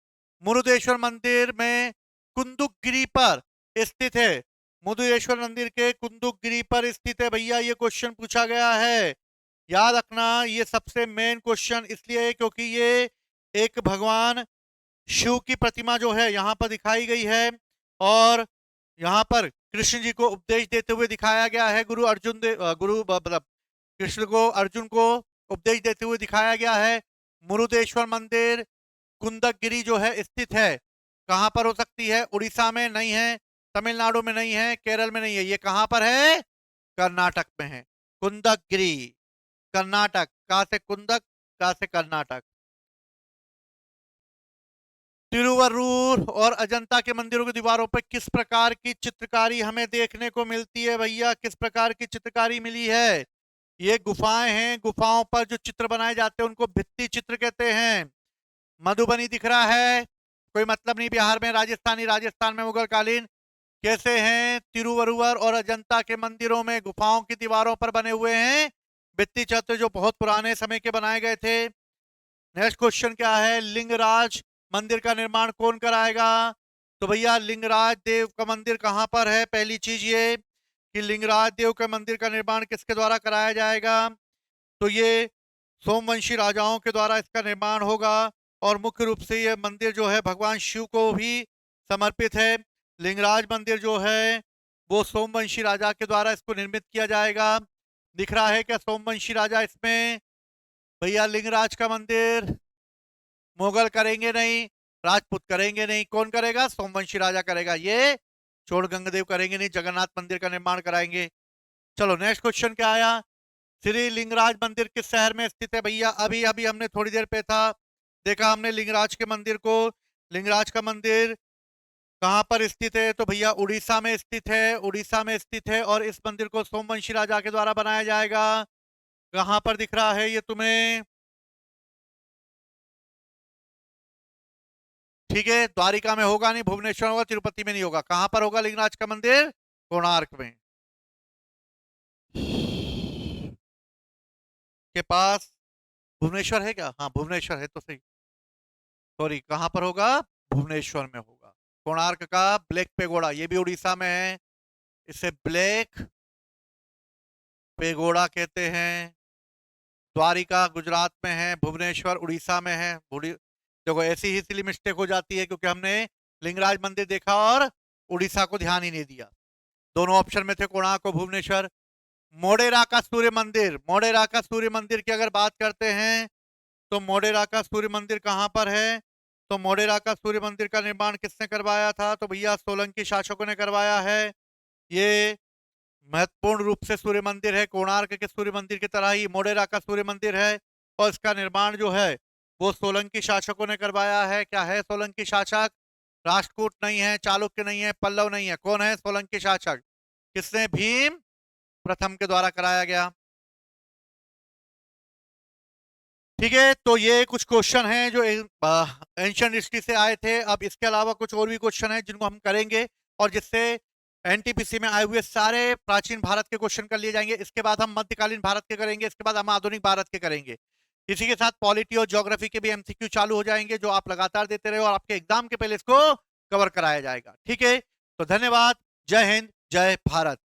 मुरुदेश्वर मंदिर में कुंदुकगिरी पर स्थित है, मुरुदेश्वर मंदिर के कुंदुकगिरी पर स्थित है भैया, ये क्वेश्चन पूछा गया है। याद रखना, ये सबसे मेन क्वेश्चन इसलिए है क्योंकि ये एक भगवान शिव की प्रतिमा जो है यहाँ पर दिखाई गई है और यहाँ पर कृष्ण जी को उपदेश देते हुए दिखाया गया है। मतलब कृष्ण को अर्जुन को उपदेश देते हुए दिखाया गया है। मुरुदेश्वर मंदिर कुंदकगिरी जो है स्थित है, कहाँ पर हो सकती है? उड़ीसा में नहीं है, तमिलनाडु में नहीं है, केरल में नहीं है, ये कहाँ पर है? कर्नाटक में है। कुंदकगिरी कर्नाटक, कहाँ से कुंदक, कहाँ से कर्नाटक। तिरुवरूर और अजंता के मंदिरों की दीवारों पर किस प्रकार की चित्रकारी हमें देखने को मिलती है भैया? किस प्रकार की चित्रकारी मिली है? ये गुफाएं हैं, गुफाओं पर जो चित्र बनाए जाते हैं उनको भित्ति चित्र कहते हैं। मधुबनी दिख रहा है, कोई मतलब नहीं, बिहार में राजस्थानी, राजस्थान में मुगल कालीन। कैसे हैं? तिरुवरुवर और अजंता के मंदिरों में गुफाओं की दीवारों पर बने हुए हैं भित्ति चित्र जो बहुत पुराने समय के बनाए गए थे। नेक्स्ट क्वेश्चन क्या है? लिंगराज मंदिर का निर्माण कौन कराएगा? तो भैया लिंगराज देव का मंदिर कहां पर है? पहली चीज ये कि लिंगराज देव के मंदिर का निर्माण किसके द्वारा कराया जाएगा? तो ये सोमवंशी राजाओं के द्वारा इसका निर्माण होगा और मुख्य रूप से ये मंदिर जो है भगवान शिव को भी समर्पित है। लिंगराज मंदिर जो है वो सोमवंशी राजा के द्वारा इसको निर्मित किया जाएगा। दिख रहा है क्या सोमवंशी राजा इसमें? भैया लिंगराज का मंदिर मुगल करेंगे नहीं, राजपूत करेंगे नहीं, कौन करेगा? सोमवंशी राजा करेगा। ये चोड़ गंगदेव करेंगे नहीं, जगन्नाथ मंदिर का निर्माण कराएंगे। चलो नेक्स्ट क्वेश्चन क्या आया? श्री लिंगराज मंदिर किस शहर में स्थित है? भैया अभी अभी हमने थोड़ी देर पे था, देखा हमने लिंगराज के मंदिर को। लिंगराज का मंदिर कहाँ पर स्थित है? तो भैया उड़ीसा में स्थित है, उड़ीसा में स्थित है और इस मंदिर को सोमवंशी राजा के द्वारा बनाया जाएगा। कहाँ पर दिख रहा है ये तुम्हें? ठीक है, द्वारिका में होगा नहीं, भुवनेश्वर होगा, तिरुपति में नहीं होगा। कहां पर होगा लिंगराज का मंदिर? कोणार्क में के पास। भुवनेश्वर है क्या? हाँ भुवनेश्वर है तो सही। सॉरी, कहां पर होगा? भुवनेश्वर में होगा। कोणार्क का ब्लैक पेगोड़ा, ये भी उड़ीसा में है, इसे ब्लैक पेगोड़ा कहते हैं। द्वारिका गुजरात में है, भुवनेश्वर उड़ीसा में है। देखो ऐसी ही इसलिए मिस्टेक हो जाती है क्योंकि हमने लिंगराज मंदिर देखा और उड़ीसा को ध्यान ही नहीं दिया। दोनों ऑप्शन में थे कोणार्क और भुवनेश्वर। मोढेरा का सूर्य मंदिर, मोढेरा का सूर्य मंदिर की अगर बात करते हैं तो मोढेरा का सूर्य मंदिर कहां पर है? तो मोढेरा का सूर्य मंदिर का निर्माण किसने करवाया था? तो भैया सोलंकी शासकों ने करवाया है। ये महत्वपूर्ण रूप से सूर्य मंदिर है, कोणार्क के सूर्य मंदिर की तरह ही मोढेरा का सूर्य मंदिर है और इसका निर्माण जो है वो सोलंकी शासकों ने करवाया है। क्या है सोलंकी शासक? राष्ट्रकूट नहीं है, चालुक्य नहीं है, पल्लव नहीं है, कौन है सोलंकी शासक? किसने? भीम प्रथम के द्वारा कराया गया। ठीक है, तो ये कुछ क्वेश्चन हैं जो एंशियंट हिस्ट्री से आए थे। अब इसके अलावा कुछ और भी क्वेश्चन हैं जिनको हम करेंगे और जिससे एनटीपीसी में आए हुए सारे प्राचीन भारत के क्वेश्चन कर लिए जाएंगे। इसके बाद हम मध्यकालीन भारत के करेंगे, इसके बाद हम आधुनिक भारत के करेंगे। इसी के साथ पॉलिटी और ज्योग्राफी के भी एमसीक्यू चालू हो जाएंगे जो आप लगातार देते रहे और आपके एग्जाम के पहले इसको कवर कराया जाएगा। ठीक है, तो धन्यवाद। जय हिंद, जय भारत।